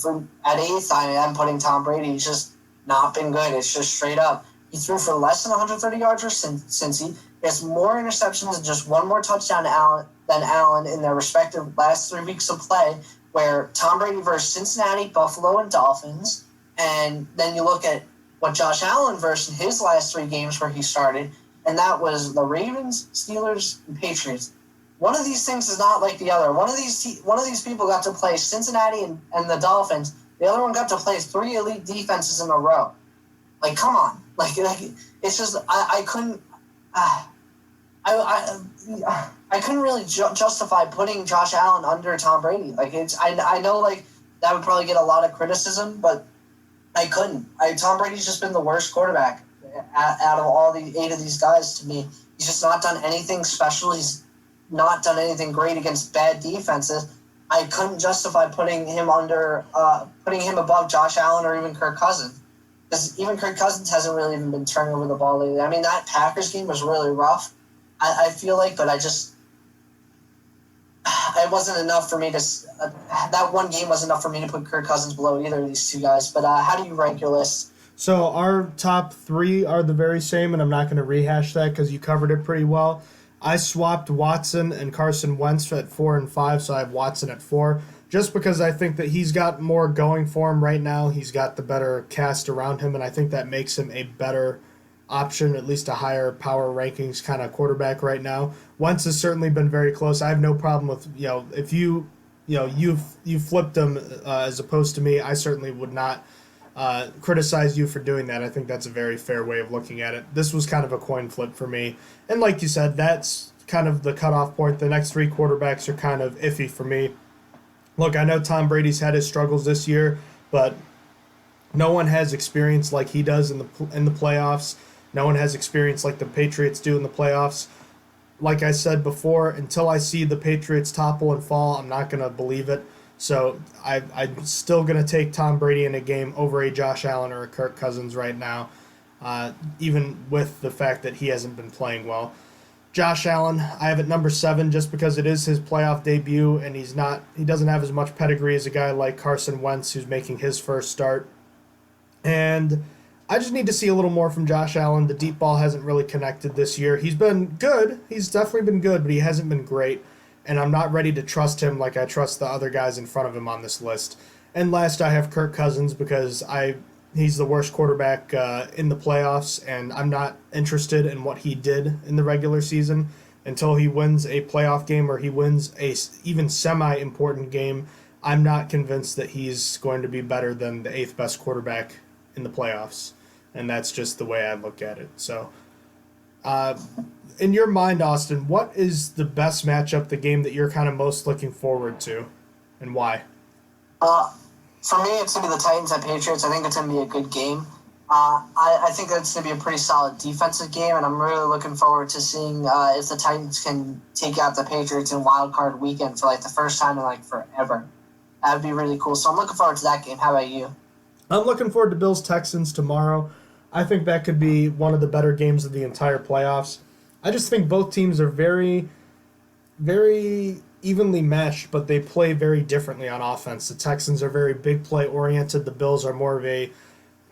at 8th, I'm putting Tom Brady. He's just not been good. It's just straight up. He threw for less than 130 yards for Cincy. He has more interceptions and just one more touchdown than Allen in their respective last 3 weeks of play, where Tom Brady versus Cincinnati, Buffalo, and Dolphins. And then you look at what Josh Allen versus his last 3 games where he started, and that was the Ravens, Steelers, and Patriots. One of these things is not like the other. One of these people got to play Cincinnati and the Dolphins. The other one got to play 3 elite defenses in a row. Like, come on. Like it's just I couldn't. I couldn't really justify putting Josh Allen under Tom Brady. Like I know like that would probably get a lot of criticism, but I couldn't. Tom Brady's just been the worst quarterback out of all the 8 of these guys to me. He's just not done anything special. He's not done anything great against bad defenses. I couldn't justify putting him above Josh Allen or even Kirk Cousins. Because even Kirk Cousins hasn't really even been turning over the ball lately. I mean, that Packers game was really rough, I feel like, but it wasn't enough for me to that one game wasn't enough for me to put Kirk Cousins below either of these 2 guys. But how do you rank your list? So our top 3 are the very same, and I'm not going to rehash that because you covered it pretty well. I swapped Watson and Carson Wentz at 4 and 5, so I have Watson at 4, just because I think that he's got more going for him right now. He's got the better cast around him, and I think that makes him a better option, at least a higher power rankings kind of quarterback right now. Wentz has certainly been very close. I have no problem with, if you flipped him as opposed to me, I certainly would not criticize you for doing that. I think that's a very fair way of looking at it. This was kind of a coin flip for me. And like you said, that's kind of the cutoff point. The next 3 quarterbacks are kind of iffy for me. Look, I know Tom Brady's had his struggles this year, but no one has experience like he does in the playoffs. No one has experience like the Patriots do in the playoffs. Like I said before, until I see the Patriots topple and fall, I'm not going to believe it. So I'm still going to take Tom Brady in a game over a Josh Allen or a Kirk Cousins right now, even with the fact that he hasn't been playing well. Josh Allen, I have at number 7 just because it is his playoff debut, and he doesn't have as much pedigree as a guy like Carson Wentz, who's making his first start. And I just need to see a little more from Josh Allen. The deep ball hasn't really connected this year. He's been good. He's definitely been good, but he hasn't been great. And I'm not ready to trust him like I trust the other guys in front of him on this list. And last, I have Kirk Cousins because he's the worst quarterback in the playoffs, and I'm not interested in what he did in the regular season until he wins a playoff game or he wins a even semi-important game. I'm not convinced that he's going to be better than the 8th best quarterback in the playoffs, and that's just the way I look at it. So, in your mind, Austin, what is the best matchup, the game that you're kind of most looking forward to, and why? For me, it's going to be the Titans at Patriots. I think it's going to be a good game. I think it's going to be a pretty solid defensive game, and I'm really looking forward to seeing if the Titans can take out the Patriots in Wild-Card Weekend for the first time in forever. That would be really cool. So I'm looking forward to that game. How about you? I'm looking forward to Bills-Texans tomorrow. I think that could be one of the better games of the entire playoffs. I just think both teams are very, very evenly meshed, but they play very differently on offense. The Texans are very big play oriented. The Bills are more of a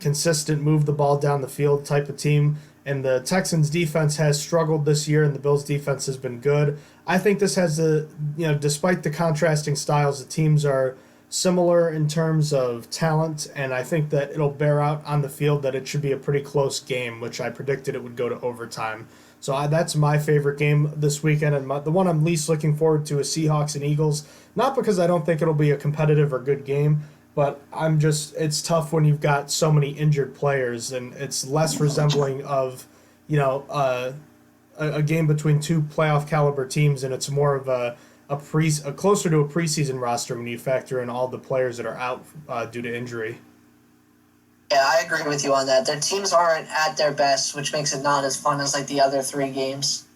consistent move the ball down the field type of team. And the Texans defense has struggled this year, and the Bills defense has been good. I think this has despite the contrasting styles, the teams are similar in terms of talent, and I think that it'll bear out on the field that it should be a pretty close game, which I predicted it would go to overtime. So that's my favorite game this weekend, and the one I'm least looking forward to is Seahawks and Eagles. Not because I don't think it'll be a competitive or good game, but it's tough when you've got so many injured players, and it's less resembling of, a game between 2 playoff caliber teams, and it's more of a closer to a preseason roster when you factor in all the players that are out due to injury. Yeah, I agree with you on that. Their teams aren't at their best, which makes it not as fun as the other 3 games.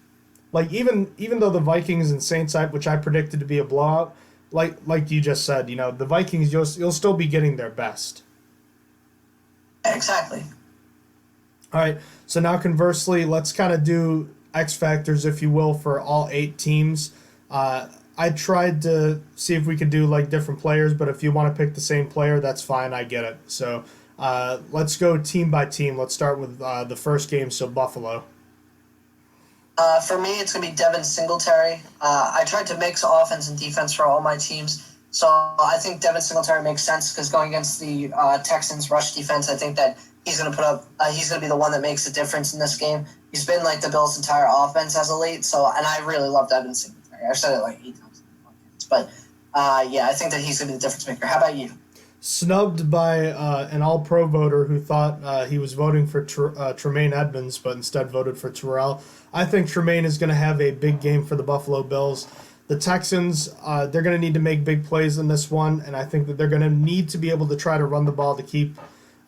Even though the Vikings and Saints, which I predicted to be a blowout, like you just said, the Vikings, you'll still be getting their best. Exactly. All right, so now conversely, let's kind of do X factors, if you will, for all 8 teams. I tried to see if we could do like different players, but if you want to pick the same player, that's fine. I get it. So let's go team by team. Let's start with the first game. So Buffalo. For me, it's going to be Devin Singletary. I tried to mix offense and defense for all my teams. So I think Devin Singletary makes sense because going against the Texans' rush defense, I think that he's going to he's going to be the one that makes a difference in this game. He's been like the Bills' entire offense as of late. So, and I really love Devin Singletary. I've said it like 8 times in the podcast. But yeah, I think that he's going to be the difference maker. How about you? Snubbed by an all-pro voter who thought he was voting for Tremaine Edmonds, but instead voted for Terrell. I think Tremaine is going to have a big game for the Buffalo Bills. The Texans, they're going to need to make big plays in this one, and I think that they're going to need to be able to try to run the ball to keep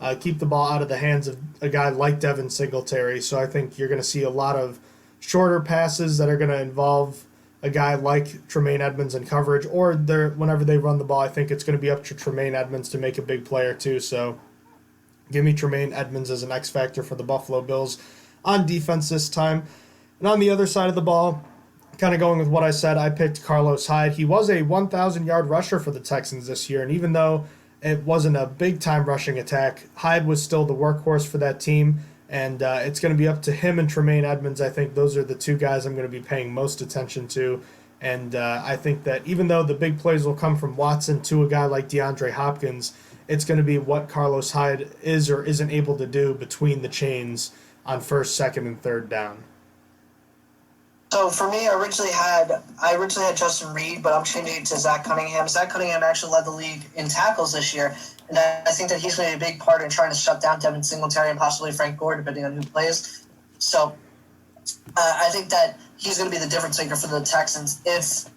the ball out of the hands of a guy like Devin Singletary. So I think you're going to see a lot of shorter passes that are going to involve a guy like Tremaine Edmonds in coverage, or whenever they run the ball, I think it's going to be up to Tremaine Edmonds to make a big play or two. So give me Tremaine Edmonds as an X factor for the Buffalo Bills on defense this time. And on the other side of the ball, kind of going with what I said, I picked Carlos Hyde. He was a 1,000-yard rusher for the Texans this year, and even though it wasn't a big-time rushing attack, Hyde was still the workhorse for that team, and it's going to be up to him and Tremaine Edmonds. I think those are the 2 guys I'm going to be paying most attention to, and I think that even though the big plays will come from Watson to a guy like DeAndre Hopkins, it's going to be what Carlos Hyde is or isn't able to do between the chains on first, second, and third down. So for me, I originally had Justin Reed, but I'm changing it to Zach Cunningham. Zach Cunningham actually led the league in tackles this year, and I think that he's going to be a big part in trying to shut down Devin Singletary and possibly Frank Gore, depending on who plays. So I think that he's going to be the difference maker for the Texans if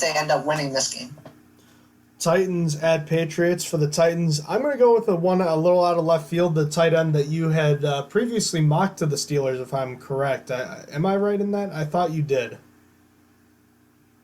they end up winning this game. Titans at Patriots. For the Titans, I'm going to go with the one a little out of left field, the tight end that you had previously mocked to the Steelers, if I'm correct. Am I right in that? I thought you did.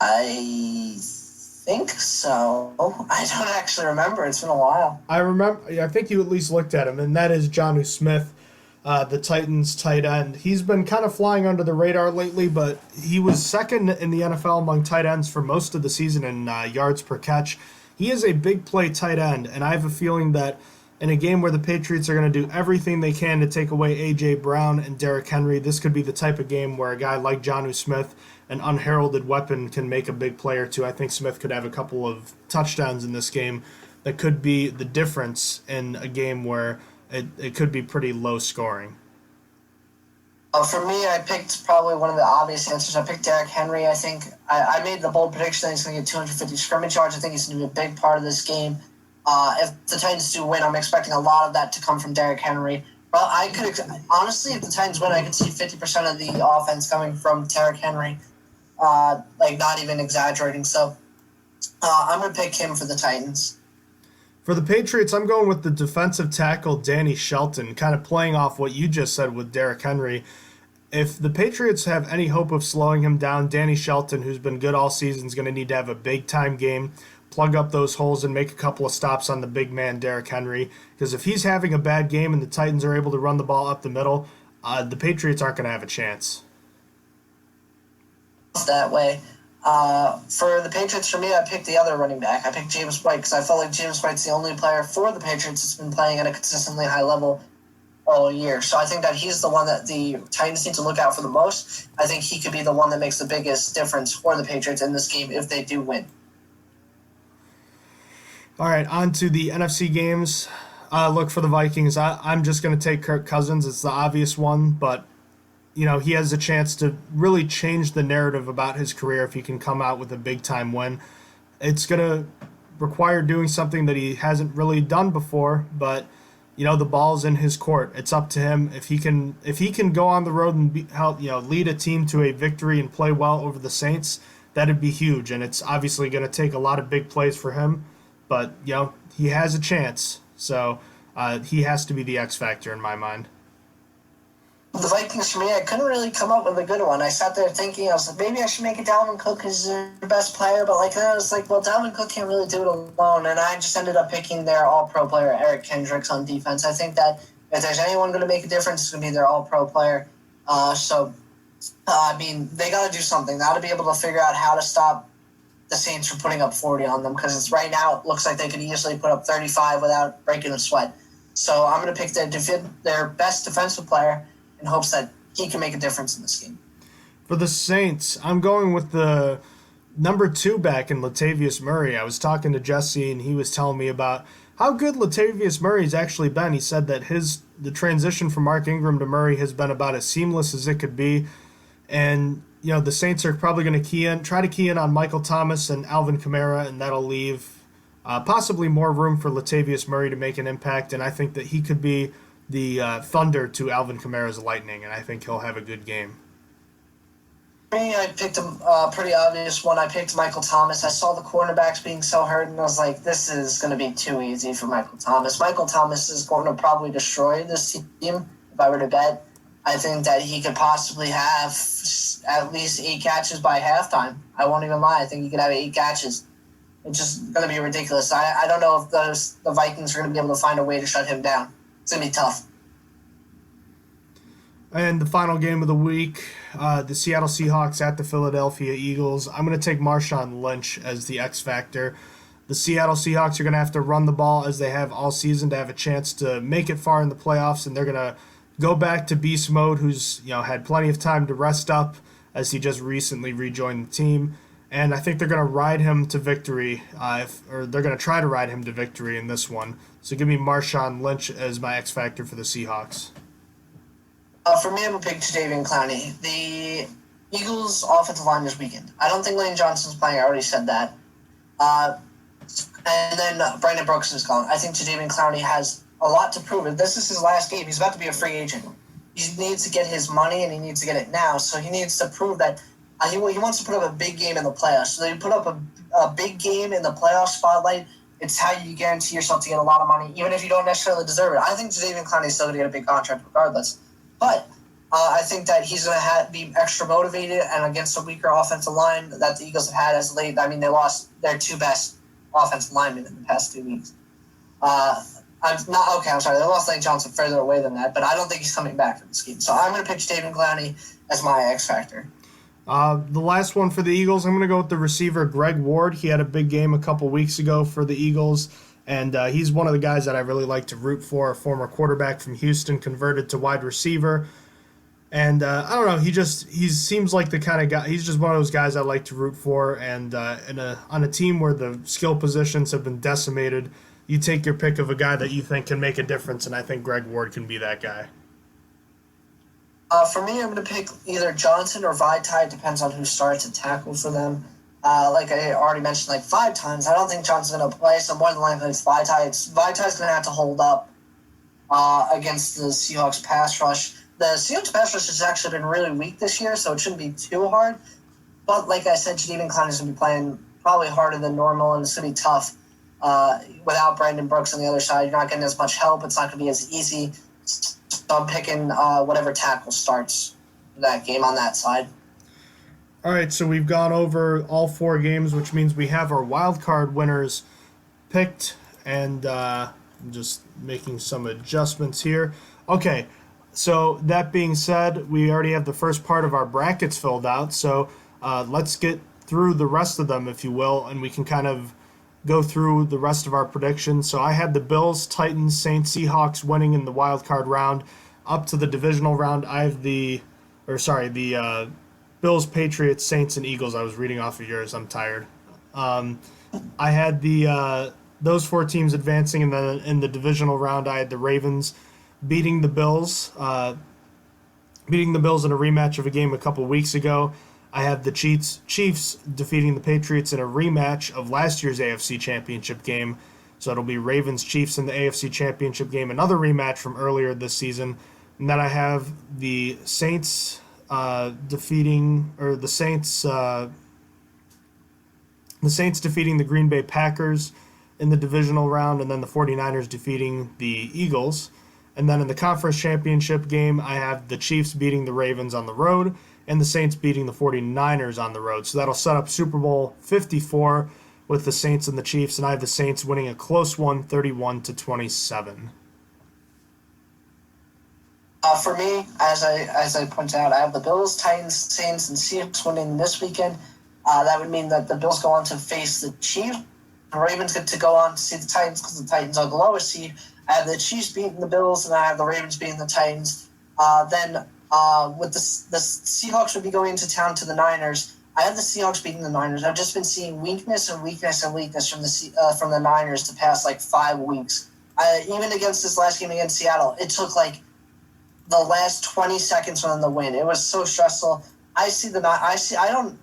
I think so. I don't actually remember. It's been a while. I think you at least looked at him, and that is Jonnu Smith, the Titans tight end. He's been kind of flying under the radar lately, but he was second in the NFL among tight ends for most of the season in yards per catch. He is a big play tight end, and I have a feeling that in a game where the Patriots are going to do everything they can to take away A.J. Brown and Derrick Henry, this could be the type of game where a guy like Jonnu Smith, an unheralded weapon, can make a big play or two. I think Smith could have a couple of touchdowns in this game that could be the difference in a game where it could be pretty low scoring. For me, I picked probably one of the obvious answers. I picked Derrick Henry. I think I made the bold prediction that he's going to get 250 scrimmage yards. I think he's going to be a big part of this game. If the Titans do win, I'm expecting a lot of that to come from Derrick Henry. Well, honestly, if the Titans win, I could see 50% of the offense coming from Derrick Henry. Not even exaggerating. So I'm going to pick him for the Titans. For the Patriots, I'm going with the defensive tackle Danny Shelton, kind of playing off what you just said with Derrick Henry. If the Patriots have any hope of slowing him down, Danny Shelton, who's been good all season, is going to need to have a big-time game, plug up those holes, and make a couple of stops on the big man Derrick Henry. Because if he's having a bad game and the Titans are able to run the ball up the middle, the Patriots aren't going to have a chance. That way. For the Patriots, for me, I picked the other running back. I picked James White because I felt like James White's the only player for the Patriots that's been playing at a consistently high level all year. So I think that he's the one that the Titans need to look out for the most. I think he could be the one that makes the biggest difference for the Patriots in this game if they do win. All right, on to the NFC games. Look, for the Vikings, I'm just going to take Kirk Cousins. It's the obvious one, but he has a chance to really change the narrative about his career if he can come out with a big-time win. It's going to require doing something that he hasn't really done before, but the ball's in his court. It's up to him. If he can go on the road and help lead a team to a victory and play well over the Saints, that'd be huge. And it's obviously going to take a lot of big plays for him, but he has a chance. So he has to be the X factor in my mind. The Vikings, for me, I couldn't really come up with a good one. I sat there thinking, I was like, maybe I should make it Dalvin Cook because he's their best player. But then I was like, well, Dalvin Cook can't really do it alone. And I just ended up picking their all-pro player, Eric Kendricks, on defense. I think that if there's anyone going to make a difference, it's going to be their all-pro player. They got to do something. They got to be able to figure out how to stop the Saints from putting up 40 on them, because right now it looks like they could easily put up 35 without breaking a sweat. So I'm going to pick their best defensive player in hopes that he can make a difference in this game. For the Saints, I'm going with the number 2 back in Latavius Murray. I was talking to Jesse, and he was telling me about how good Latavius Murray's actually been. He said that the transition from Mark Ingram to Murray has been about as seamless as it could be. And, the Saints are probably going to try to key in on Michael Thomas and Alvin Kamara, and that'll leave possibly more room for Latavius Murray to make an impact. And I think that he could be the thunder to Alvin Kamara's lightning, and I think he'll have a good game. For me, I picked a pretty obvious one. I picked Michael Thomas. I saw the cornerbacks being so hurt, and I was like, this is going to be too easy for Michael Thomas. Michael Thomas is going to probably destroy this team, if I were to bet. I think that he could possibly have at least 8 catches by halftime. I won't even lie. I think he could have 8 catches. It's just going to be ridiculous. I don't know if the Vikings are going to be able to find a way to shut him down. It's going to be tough. And the final game of the week, the Seattle Seahawks at the Philadelphia Eagles. I'm going to take Marshawn Lynch as the X factor. The Seattle Seahawks are going to have to run the ball as they have all season to have a chance to make it far in the playoffs, and they're going to go back to beast mode, who's had plenty of time to rest up as he just recently rejoined the team. And I think they're going to ride him to victory, or they're going to try to ride him to victory in this one. So give me Marshawn Lynch as my X factor for the Seahawks. For me, I'm going to pick Jadeveon Clowney. The Eagles' offensive line this weekend. I don't think Lane Johnson's playing. I already said that. And then Brandon Brooks is gone. I think Jadeveon Clowney has a lot to prove. If this is his last game, he's about to be a free agent. He needs to get his money, and he needs to get it now. So he needs to prove that he wants to put up a big game in the playoffs. So you put up a big game in the playoff spotlight. It's how you guarantee yourself to get a lot of money, even if you don't necessarily deserve it. I think Jadeveon Clowney is still going to get a big contract regardless. But I think that he's going to be extra motivated, and against a weaker offensive line that the Eagles have had as late. I mean, they lost their 2 best offensive linemen in the past 2 weeks. I'm sorry. They lost Lane Johnson further away than that, but I don't think he's coming back for this game. So I'm going to pick Jadeveon Clowney as my X factor. The last one for the Eagles, I'm going to go with the receiver Greg Ward. He had a big game a couple weeks ago for the Eagles, and he's one of the guys that I really like to root for, a former quarterback from Houston converted to wide receiver. And I don't know, he seems like the kind of guy, he's just one of those guys I like to root for, and on a team where the skill positions have been decimated, you take your pick of a guy that you think can make a difference, and I think Greg Ward can be that guy. For me, I'm going to pick either Johnson or Vitae. It depends on who starts at tackle for them. Like I already mentioned 5 times, I don't think Johnson's going to play, so more than likely it's Vitae. Vitae's going to have to hold up against the Seahawks pass rush. The Seahawks pass rush has actually been really weak this year, so it shouldn't be too hard. But like I said, Jadeveon Clowney's going to be playing probably harder than normal, and it's going to be tough. Without Brandon Brooks on the other side, you're not getting as much help. It's not going to be as easy. So I'm picking whatever tackle starts that game on that side. All right, so we've gone over all 4 games, which means we have our wild card winners picked, and I'm just making some adjustments here. Okay, so that being said, we already have the first part of our brackets filled out, so let's get through the rest of them, if you will, and we can kind of go through the rest of our predictions. So I had the Bills, Titans, Saints, Seahawks winning in the wild card round. Up to the divisional round, I have the Bills, Patriots, Saints, and Eagles. I was reading off of yours. I'm tired. I had those 4 teams advancing in the divisional round. I had the Ravens beating the Bills in a rematch of a game a couple weeks ago. I have the Chiefs defeating the Patriots in a rematch of last year's AFC Championship game. So it'll be Ravens-Chiefs in the AFC Championship game, another rematch from earlier this season. And then I have the Saints defeating the Green Bay Packers in the divisional round, and then the 49ers defeating the Eagles. And then in the conference championship game, I have the Chiefs beating the Ravens on the road and the Saints beating the 49ers on the road. So that'll set up Super Bowl 54 with the Saints and the Chiefs, and I have the Saints winning a close one, 31-27. For me, as I pointed out, I have the Bills, Titans, Saints, and Seahawks winning this weekend. That would mean that the Bills go on to face the Chiefs. The Ravens get to go on to see the Titans because the Titans are the lowest seed. I have the Chiefs beating the Bills, and I have the Ravens beating the Titans. Then with the Seahawks would be going into town to the Niners. I have the Seahawks beating the Niners. I've just been seeing weakness from the Niners the past 5 weeks. Even against this last game against Seattle, it took the last 20 seconds for them to win. It was so stressful. I don't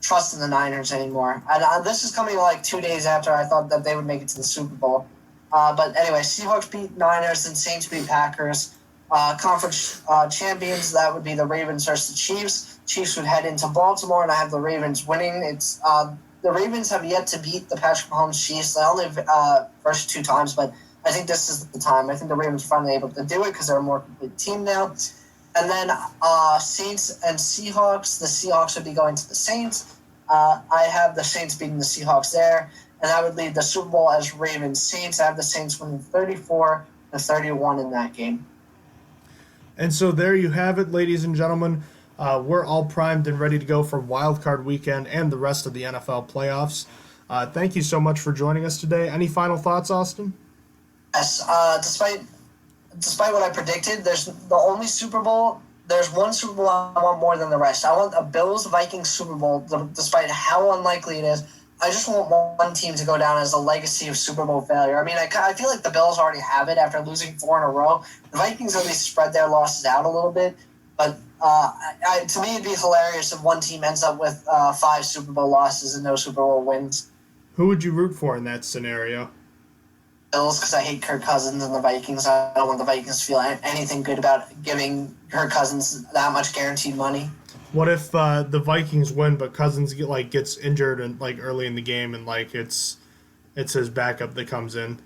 trust in the Niners anymore. And this is coming 2 days after I thought that they would make it to the Super Bowl. But anyway, Seahawks beat Niners and Saints beat Packers. Conference champions, that would be the Ravens versus the Chiefs. Chiefs would head into Baltimore, and I have the Ravens winning. It's the Ravens have yet to beat the Patrick Mahomes Chiefs. They only versed 2 times, but I think this is the time. I think the Ravens are finally able to do it because they're a more complete team now. And then Saints and Seahawks. The Seahawks would be going to the Saints. I have the Saints beating the Seahawks there, and I would lead the Super Bowl as Ravens-Saints. I have the Saints winning 34-31 in that game. And so there you have it, ladies and gentlemen. We're all primed and ready to go for Wild-Card Weekend and the rest of the NFL playoffs. Thank you so much for joining us today. Any final thoughts, Austin? Yes. Despite what I predicted, there's one Super Bowl I want more than the rest. I want a Bills-Vikings Super Bowl, despite how unlikely it is. I just want one team to go down as a legacy of Super Bowl failure. I mean, I feel like the Bills already have it after losing 4 in a row. The Vikings at least spread their losses out a little bit. But to me, it'd be hilarious if one team ends up with 5 Super Bowl losses and no Super Bowl wins. Who would you root for in that scenario? Bills, because I hate Kirk Cousins, and the Vikings. I don't want the Vikings to feel anything good about giving Kirk Cousins that much guaranteed money. What if the Vikings win, but Cousins gets injured and early in the game, and it's his backup that comes in?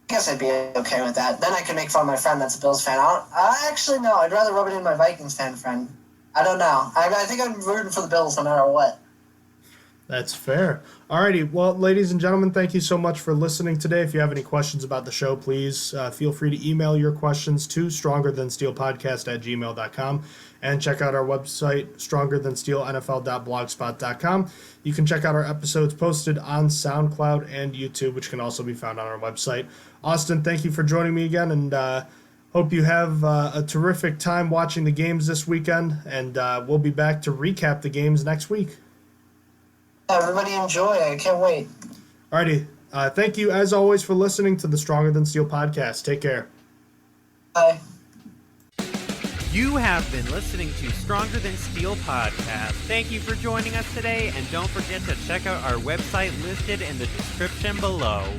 I guess I'd be okay with that. Then I can make fun of my friend that's a Bills fan. Actually, no. I'd rather rub it in my Vikings fan friend. I don't know. I think I'm rooting for the Bills no matter what. That's fair. Alrighty, well, ladies and gentlemen, thank you so much for listening today. If you have any questions about the show, please feel free to email your questions to strongerthansteelpodcast@gmail.com and check out our website, strongerthansteelnfl.blogspot.com. You can check out our episodes posted on SoundCloud and YouTube, which can also be found on our website. Austin, thank you for joining me again, and hope you have a terrific time watching the games this weekend, and we'll be back to recap the games next week. Everybody enjoy. I can't wait. Alrighty. Thank you, as always, for listening to the Stronger Than Steel podcast. Take care. Bye. You have been listening to Stronger Than Steel podcast. Thank you for joining us today, and don't forget to check out our website listed in the description below.